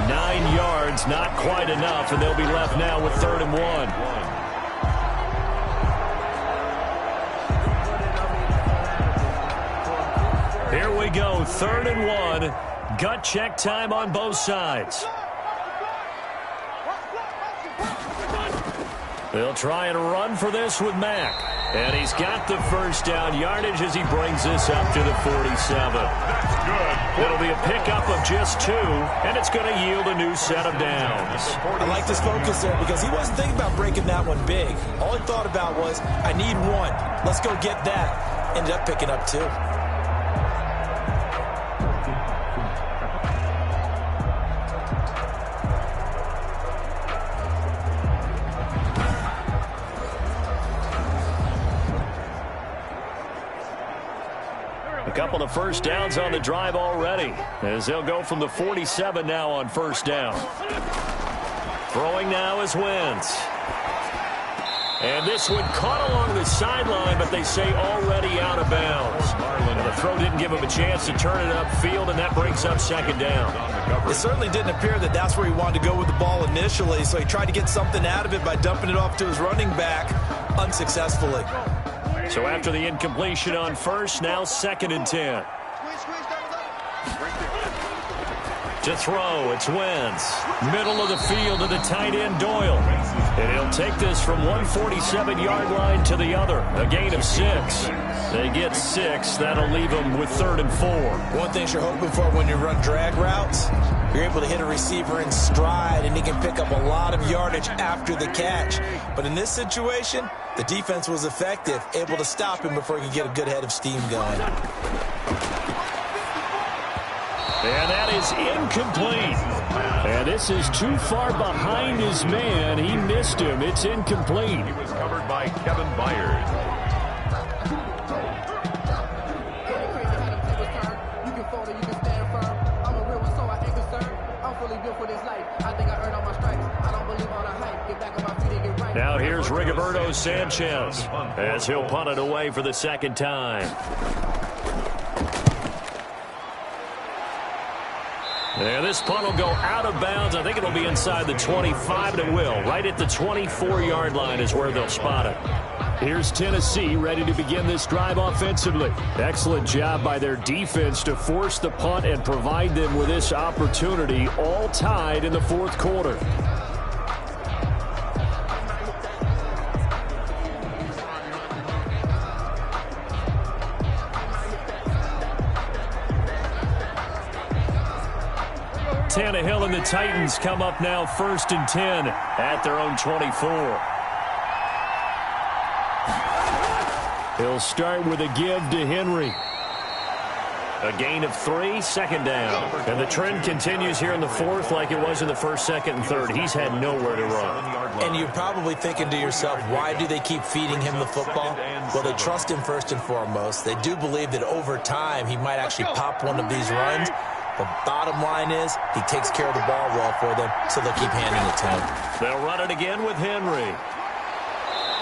9 yards, not quite enough, and they'll be left now with 3rd and 1. Here we go, 3rd and 1. Gut check time on both sides. They'll try and run for this with Mack. And he's got the first down yardage as he brings this up to the 47. It'll be a pickup of just 2, and it's going to yield a new set of downs. I like this focus there because he wasn't thinking about breaking that one big. All he thought about was, I need 1. Let's go get that. Ended up picking up 2. A couple of first downs on the drive already, as they'll go from the 47 now on first down. Throwing now is Wentz. And this one caught along the sideline, but they say already out of bounds. And the throw didn't give him a chance to turn it upfield, and that brings up 2nd down. It certainly didn't appear that that's where he wanted to go with the ball initially, so he tried to get something out of it by dumping it off to his running back unsuccessful. So after the incompletion on first, now 2nd and 10. To throw, it's Wentz. Middle of the field to the tight end, Doyle. And he'll take this from 147-yard line to the other. A gain of 6. They get 6. That'll leave them with 3rd and 4. One thing you're hoping for when you run drag routes, you're able to hit a receiver in stride, and he can pick up a lot of yardage after the catch. But in this situation, the defense was effective, able to stop him before he could get a good head of steam going. And that is incomplete. And this is too far behind his man. He missed him. It's incomplete. He was covered by Kevin Byard. Now here's Rigoberto Sanchez as he'll punt it away for the second time. And this punt will go out of bounds. I think it'll be inside the 25, and it will. Right at the 24-yard line is where they'll spot it. Here's Tennessee ready to begin this drive offensively. Excellent job by their defense to force the punt and provide them with this opportunity, all tied in the fourth quarter. Tannehill and the Titans come up now 1st and 10 at their own 24. He'll start with a give to Henry. A gain of 3, second down. And the trend continues here in the fourth like it was in the first, second, and third. He's had nowhere to run. And you're probably thinking to yourself, why do they keep feeding him the football? Well, they trust him first and foremost. They do believe that over time he might actually pop one of these runs. The bottom line is he takes care of the ball well for them, so they'll keep handing it to him. They'll run it again with Henry.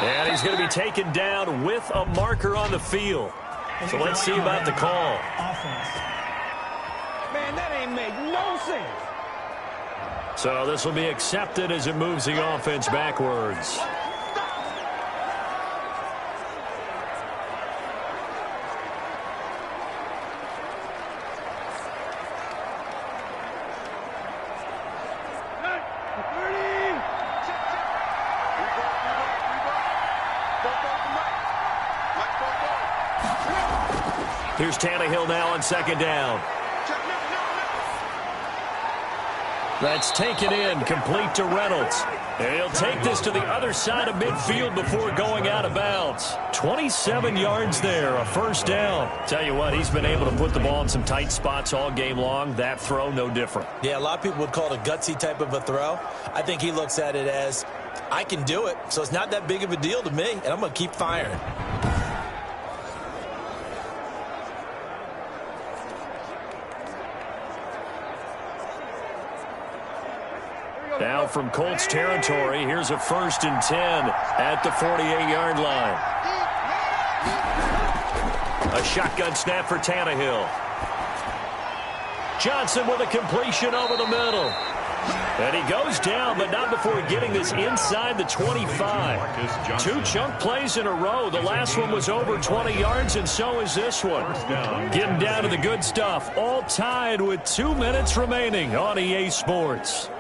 And he's going to be taken down with a marker on the field. So let's see about the call. Man, that ain't make no sense. So this will be accepted as it moves the offense backwards. Here's Tannehill now on second down. That's taken in, complete to Reynolds. And he'll take this to the other side of midfield before going out of bounds. 27 yards there, a first down. Tell you what, he's been able to put the ball in some tight spots all game long. That throw, no different. Yeah, a lot of people would call it a gutsy type of a throw. I think he looks at it as, I can do it, so it's not that big of a deal to me, and I'm going to keep firing. Now from Colts territory, here's a 1st and 10 at the 48-yard line. A shotgun snap for Tannehill. Johnson with a completion over the middle. And he goes down, but not before getting this inside the 25. 2 chunk plays in a row. The last one was over 20 yards, and so is this one. Getting down to the good stuff. All tied with 2 minutes remaining on EA Sports.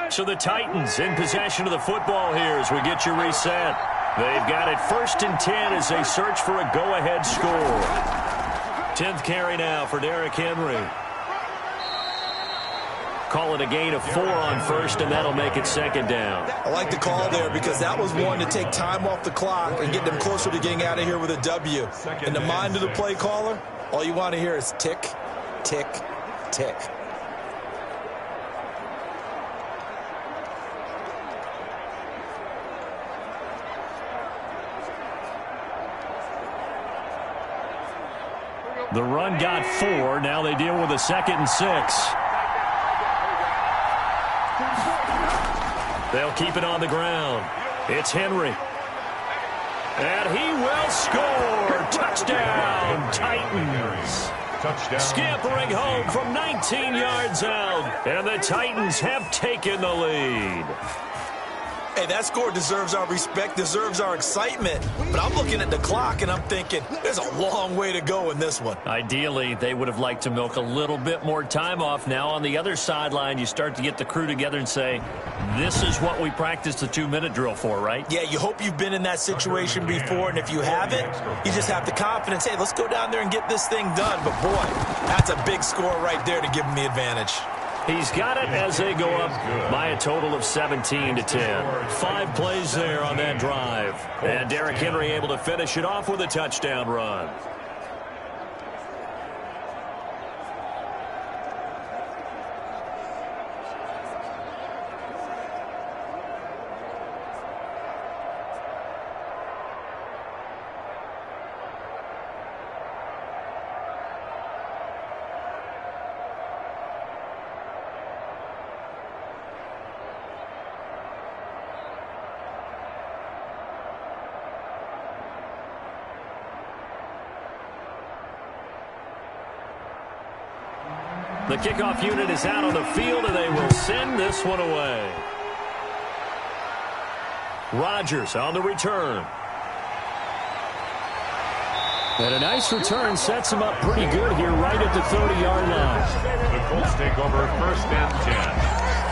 So the Titans in possession of the football here as we get you reset. They've got it 1st and 10 as they search for a go-ahead score. 10th carry now for Derrick Henry. Call it a gain of 4 on first, and that'll make it second down. I like the call there because that was one to take time off the clock and get them closer to getting out of here with a W. In the mind of the play caller, all you want to hear is tick, tick, tick. The run got 4. Now they deal with a 2nd and 6. They'll keep it on the ground. It's Henry. And he will score. Touchdown, Titans. Scampering home from 19 yards out. And the Titans have taken the lead. Hey, that score deserves our respect, deserves our excitement. But I'm looking at the clock, and I'm thinking, there's a long way to go in this one. Ideally, they would have liked to milk a little bit more time off. Now, on the other sideline, you start to get the crew together and say, this is what we practiced the 2-minute drill for, right? Yeah, you hope you've been in that situation before, and if you haven't, you just have the confidence, hey, let's go down there and get this thing done. But, boy, that's a big score right there to give them the advantage. He's got it as they go up by a total of 17-10. 5 plays there on that drive. And Derrick Henry able to finish it off with a touchdown run. The kickoff unit is out on the field, and they will send this one away. Rodgers on the return. And a nice return sets him up pretty good here right at the 30-yard line. The Colts take over 1st and 10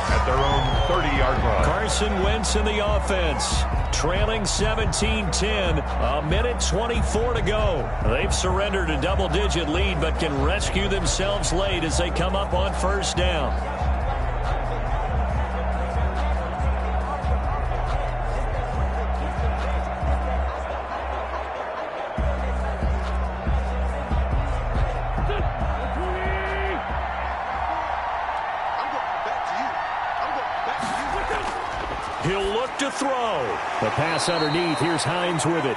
at their own 30-yard line. Carson Wentz in the offense, trailing 17-10, a minute 24 to go. They've surrendered a double-digit lead but can rescue themselves late as they come up on 1st down. He'll look to throw. The pass underneath. Here's Hines with it.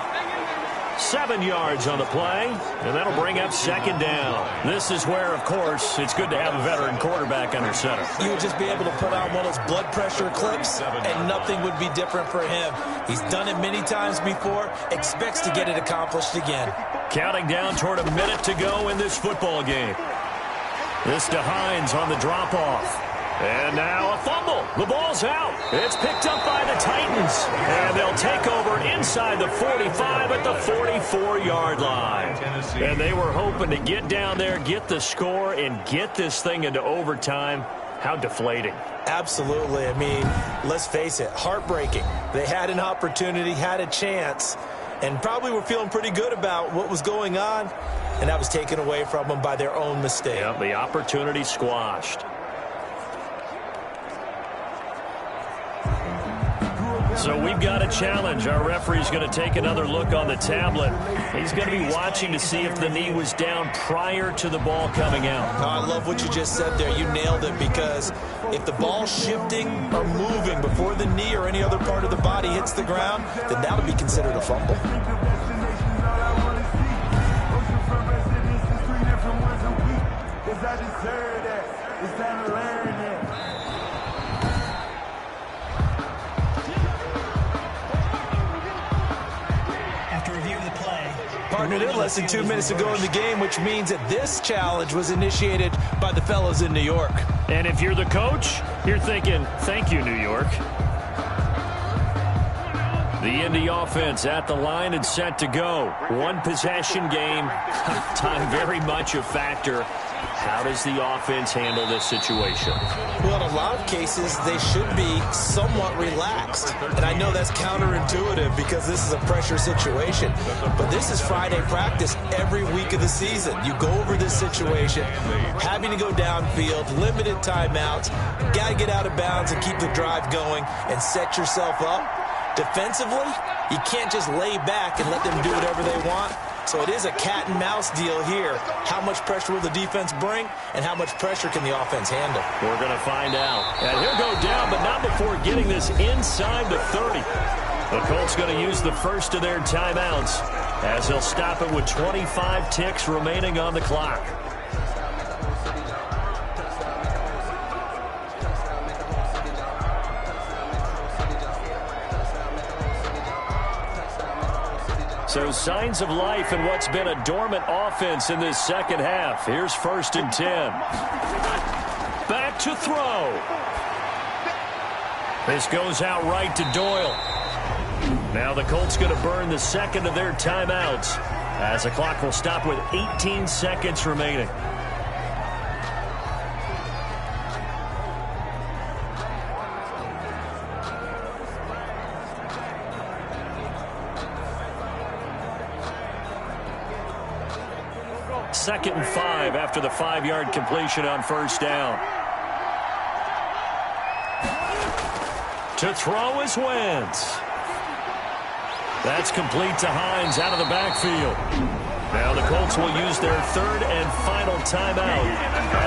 7 yards on the play, and that'll bring up 2nd down. This is where, of course, it's good to have a veteran quarterback under center. You would just be able to put on one of those blood pressure clips, and nothing would be different for him. He's done it many times before, expects to get it accomplished again. Counting down toward a minute to go in this football game. This to Hines on the drop-off. And now a fumble. The ball's out. It's picked up by the Titans. And they'll take over inside the 45 at the 44-yard line. And they were hoping to get down there, get the score, and get this thing into overtime. How deflating. Absolutely. I mean, let's face it, heartbreaking. They had an opportunity, had a chance, and probably were feeling pretty good about what was going on, and that was taken away from them by their own mistake. Yep, the opportunity squashed. So we've got a challenge. Our referee's going to take another look on the tablet. He's going to be watching to see if the knee was down prior to the ball coming out. Oh, I love what you just said there. You nailed it, because if the ball's shifting or moving before the knee or any other part of the body hits the ground, then that'll be considered a fumble. Partner, they're less than 2 minutes to go in the game, which means that this challenge was initiated by the fellows in New York. And if you're the coach, you're thinking, thank you, New York. The Indy offense at the line and set to go. One possession game. Time very much a factor. How does the offense handle this situation? Well, in a lot of cases, they should be somewhat relaxed. And I know that's counterintuitive because this is a pressure situation. But this is Friday practice every week of the season. You go over this situation, having to go downfield, limited timeouts, got to get out of bounds and keep the drive going and set yourself up. Defensively, you can't just lay back and let them do whatever they want. So it is a cat and mouse deal here. How much pressure will the defense bring, and how much pressure can the offense handle? We're going to find out. And he'll go down, but not before getting this inside the 30. The Colts going to use the first of their timeouts as they'll stop it with 25 ticks remaining on the clock. So signs of life in what's been a dormant offense in this second half. Here's 1st and 10. Back to throw. This goes out right to Doyle. Now the Colts going to burn the second of their timeouts as the clock will stop with 18 seconds remaining. Second and 5 after the 5-yard completion on 1st down. To throw is Wentz. That's complete to Hines out of the backfield. Now the Colts will use their 3rd and final timeout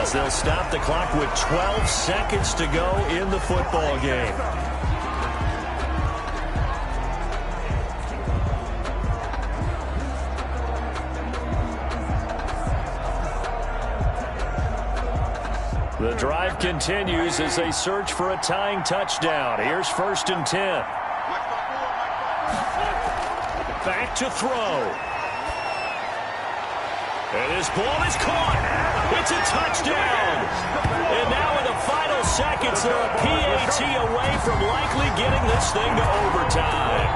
as they'll stop the clock with 12 seconds to go in the football game. The drive continues as they search for a tying touchdown. Here's 1st and 10. Back to throw. And this ball is caught. It's a touchdown. And now in the final seconds, they're a PAT away from likely getting this thing to overtime.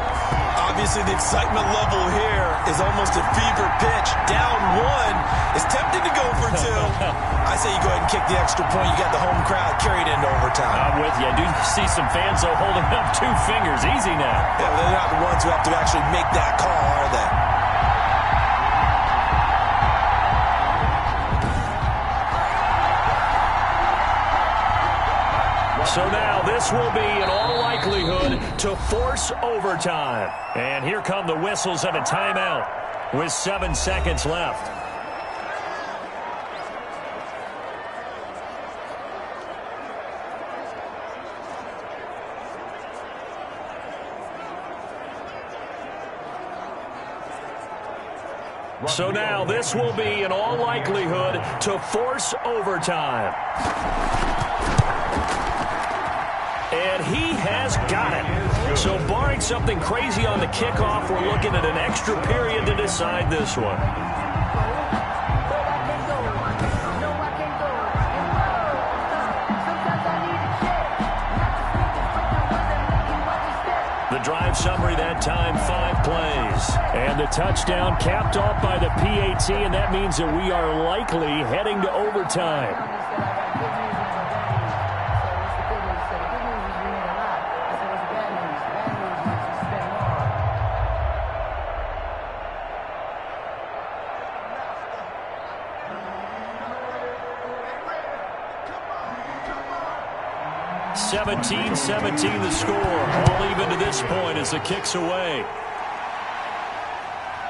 Obviously, the excitement level here is almost a fever pitch. Down one. It's tempting to go for two. I say you go ahead and kick the extra point. You got the home crowd carried into overtime. I'm with you. I do see some fans, though, holding up 2 fingers. Easy now. Yeah, but they're not the ones who have to actually make that call, are they? So now this will be, in all likelihood, to force overtime. And here come the whistles of a timeout with 7 seconds left. So now this will be, in all likelihood, to force overtime. And he has got it. So barring something crazy on the kickoff, we're looking at an extra period to decide this one. The drive summary that time, 5 plays. And the touchdown capped off by the PAT, and that means that we are likely heading to overtime. 17-17 the score. All even to this point as the kick's away.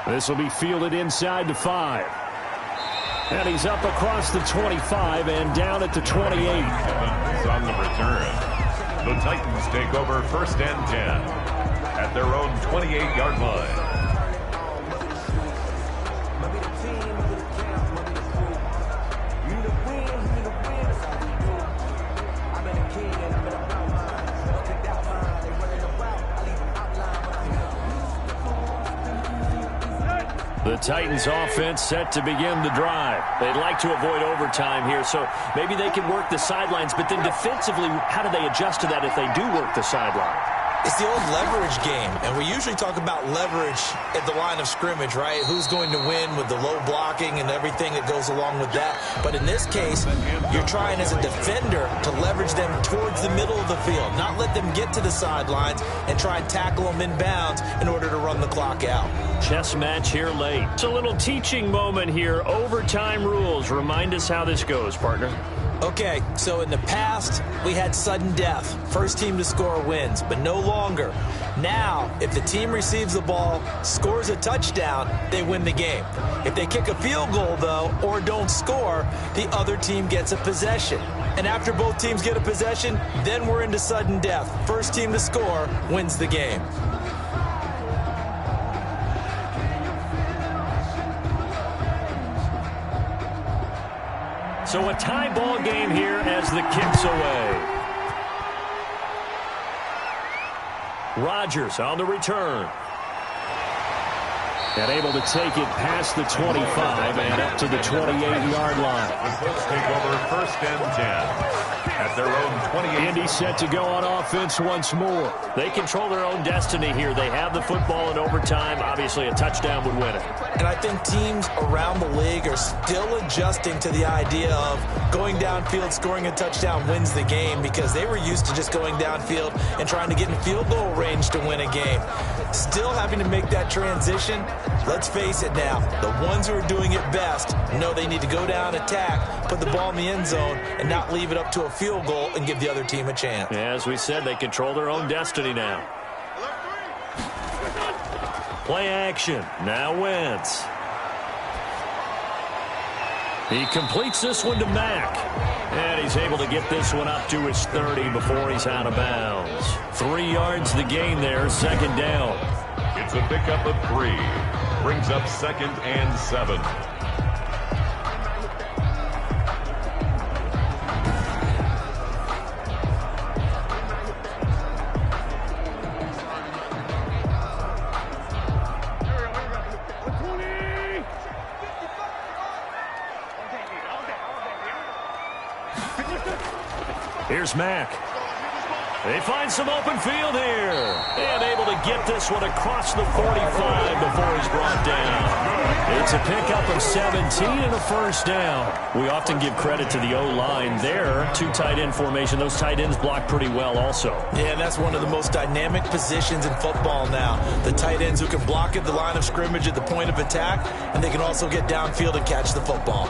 This will be fielded inside the 5. And he's up across the 25 and down at the 28. On the return. The Titans take over 1st and 10 at their own 28-yard line. The Titans offense set to begin the drive. They'd like to avoid overtime here, so maybe they can work the sidelines, but then defensively, how do they adjust to that if they do work the sideline? It's the old leverage game, and we usually talk about leverage at the line of scrimmage, right? Who's going to win with the low blocking and everything that goes along with that. But in this case, you're trying as a defender to leverage them towards the middle of the field, not let them get to the sidelines and try and tackle them inbounds in order to run the clock out. Chess match here late. It's a little teaching moment here. Overtime rules. Remind us how this goes, partner. Okay, so in the past, we had sudden death. First team to score wins, but no longer. Now, if the team receives the ball, scores a touchdown, they win the game. If they kick a field goal, though, or don't score, the other team gets a possession. And after both teams get a possession, then we're into sudden death. First team to score wins the game. So a tie ball game here as the kick's away. Rodgers on the return. And able to take it past the 25 and up to the 28-yard line. The Colts take over 1st and 10 at their own 28. Indy set to go on offense once more. They control their own destiny here. They have the football in overtime. Obviously, a touchdown would win it. And I think teams around the league are still adjusting to the idea of going downfield, scoring a touchdown wins the game, because they were used to just going downfield and trying to get in field goal range to win a game. Still having to make that transition. Let's face it now, the ones who are doing it best know they need to go down, attack, put the ball in the end zone, and not leave it up to a field goal and give the other team a chance. As we said, they control their own destiny now. Play action. Now Wentz. He completes this one to Mack. And he's able to get this one up to his 30 before he's out of bounds. 3 yards the gain there, 2nd down. It's a pickup of 3. Brings up 2nd and 7. Here's Mack. They find some open field here. And able to get this one across the 45 before he's brought down. It's a pickup of 17 and a first down. We often give credit to the O-line there. Two tight end formation. Those tight ends block pretty well also. Yeah, and that's one of the most dynamic positions in football now. The tight ends who can block at the line of scrimmage at the point of attack, and they can also get downfield and catch the football.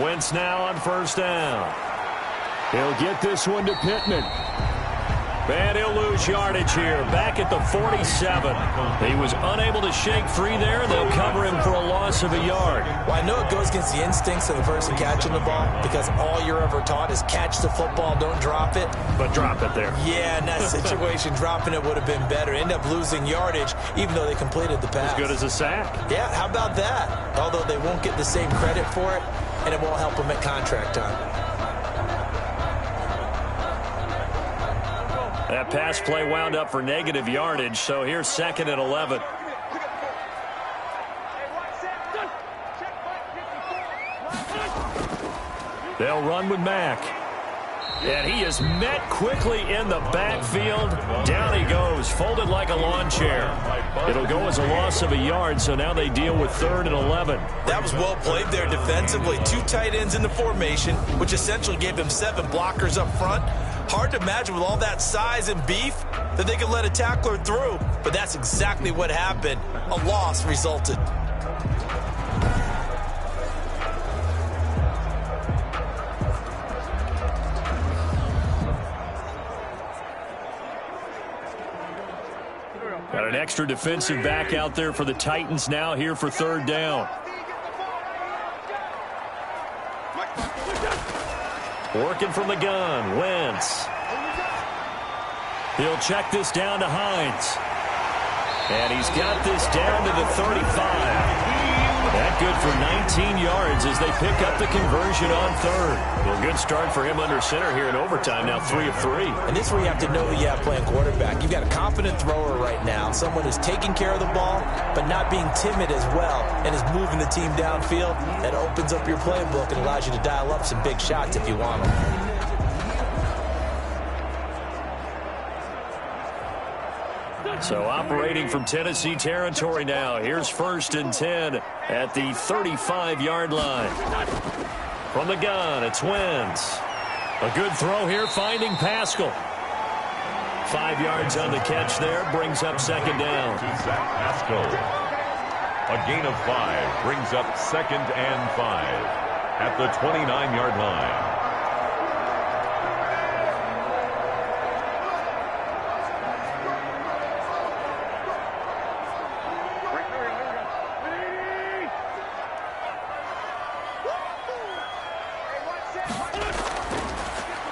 Wentz now on first down. He'll get this one to Pittman. And he'll lose yardage here. Back at the 47. He was unable to shake free there. They'll cover him for a loss of a yard. Well, I know it goes against the instincts of the person catching the ball because all you're ever taught is catch the football, don't drop it. But drop it there. Yeah, in that situation, dropping it would have been better. End up losing yardage even though they completed the pass. As good as a sack. Yeah, how about that? Although they won't get the same credit for it, and it won't help them at contract time. That pass play wound up for negative yardage, so here's 2nd and 11. They'll run with Mack. And he is met quickly in the backfield. Down he goes, folded like a lawn chair. It'll go as a loss of a yard, so now they deal with 3rd and 11. That was well played there defensively. Two tight ends in the formation, which essentially gave them 7 blockers up front. Hard to imagine with all that size and beef that they could let a tackler through. But that's exactly what happened. A loss resulted. Got an extra defensive back out there for the Titans now here for 3rd down. Working from the gun, Wentz. He'll check this down to Hines. And he's got this down to the 35. That good for 19 yards as they pick up the conversion on 3rd. Well, good start for him under center here in overtime, now 3 of 3. And this is where you have to know who you have playing quarterback. You've got a confident thrower right now, someone who's taking care of the ball, but not being timid as well, and is moving the team downfield. That opens up your playbook and allows you to dial up some big shots if you want them. So operating from Tennessee territory now. Here's 1st and 10 at the 35-yard line. From the gun, it's Wentz. A good throw here, finding Pascal. 5 yards on the catch there, brings up 2nd down. Pascal. A gain of 5 brings up 2nd and 5 at the 29-yard line.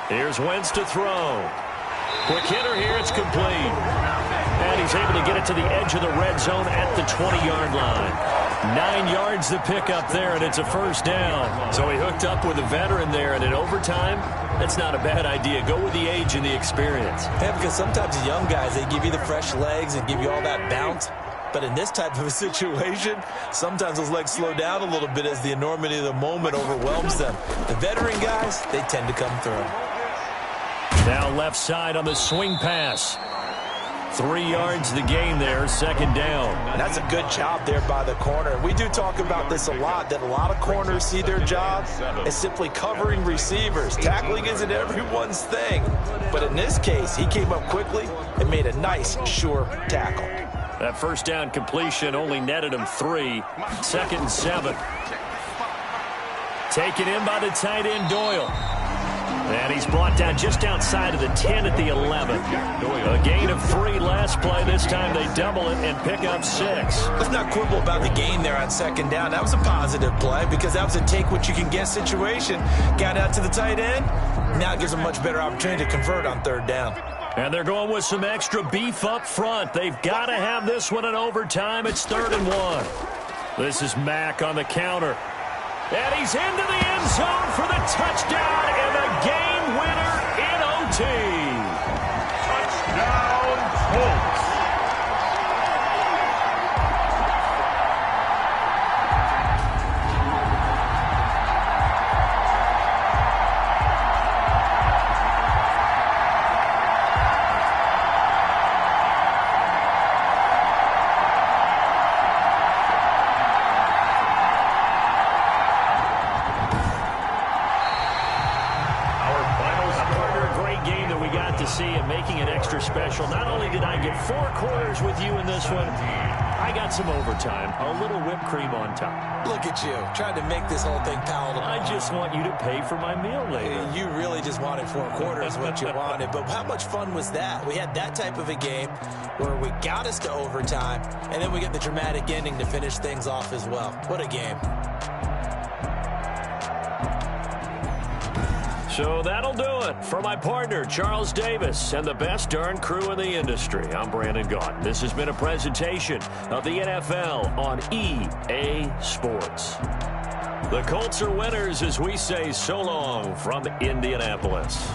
Here's Wentz to throw. Quick hitter here, it's complete. And he's able to get it to the edge of the red zone at the 20-yard line. 9 yards to pick up there, and it's a 1st down. So he hooked up with a veteran there, and in overtime, that's not a bad idea. Go with the age and the experience. Yeah, because sometimes the young guys, they give you the fresh legs and give you all that bounce. But in this type of a situation, sometimes those legs slow down a little bit as the enormity of the moment overwhelms them. The veteran guys, they tend to come through. Now left side on the swing pass. 3 yards the gain there, 2nd down. And that's a good job there by the corner. We do talk about this a lot, that a lot of corners see their job as simply covering receivers. Tackling isn't everyone's thing. But in this case, he came up quickly and made a nice, sure tackle. That 1st down completion only netted him 3. 2nd and 7. Taken in by the tight end, Doyle. And he's brought down just outside of the 10 at the 11. A gain of 3 last play. This time they double it and pick up 6. Let's not quibble about the gain there on 2nd down. That was a positive play because that was a take-what-you-can-get situation. Got out to the tight end. Now it gives them a much better opportunity to convert on 3rd down. And they're going with some extra beef up front. They've got to have this one in overtime. It's 3rd and 1. This is Mack on the counter. And he's into the end zone for the touchdown and the game winner in Touchdown, Colts. See and making it extra special. Not only did I get 4 quarters with you in this one, I got some overtime, a little whipped cream on top. Look at you, trying to make this whole thing palatable. I just want you to pay for my meal later. You really just wanted 4 quarters what you wanted, but how much fun was that? We had that type of a game where we got us to overtime, and then we get the dramatic ending to finish things off as well. What a game. So that'll do it. For my partner, Charles Davis, and the best darn crew in the industry, I'm Brandon Gaudin. This has been a presentation of the NFL on EA Sports. The Colts are winners as we say so long from Indianapolis.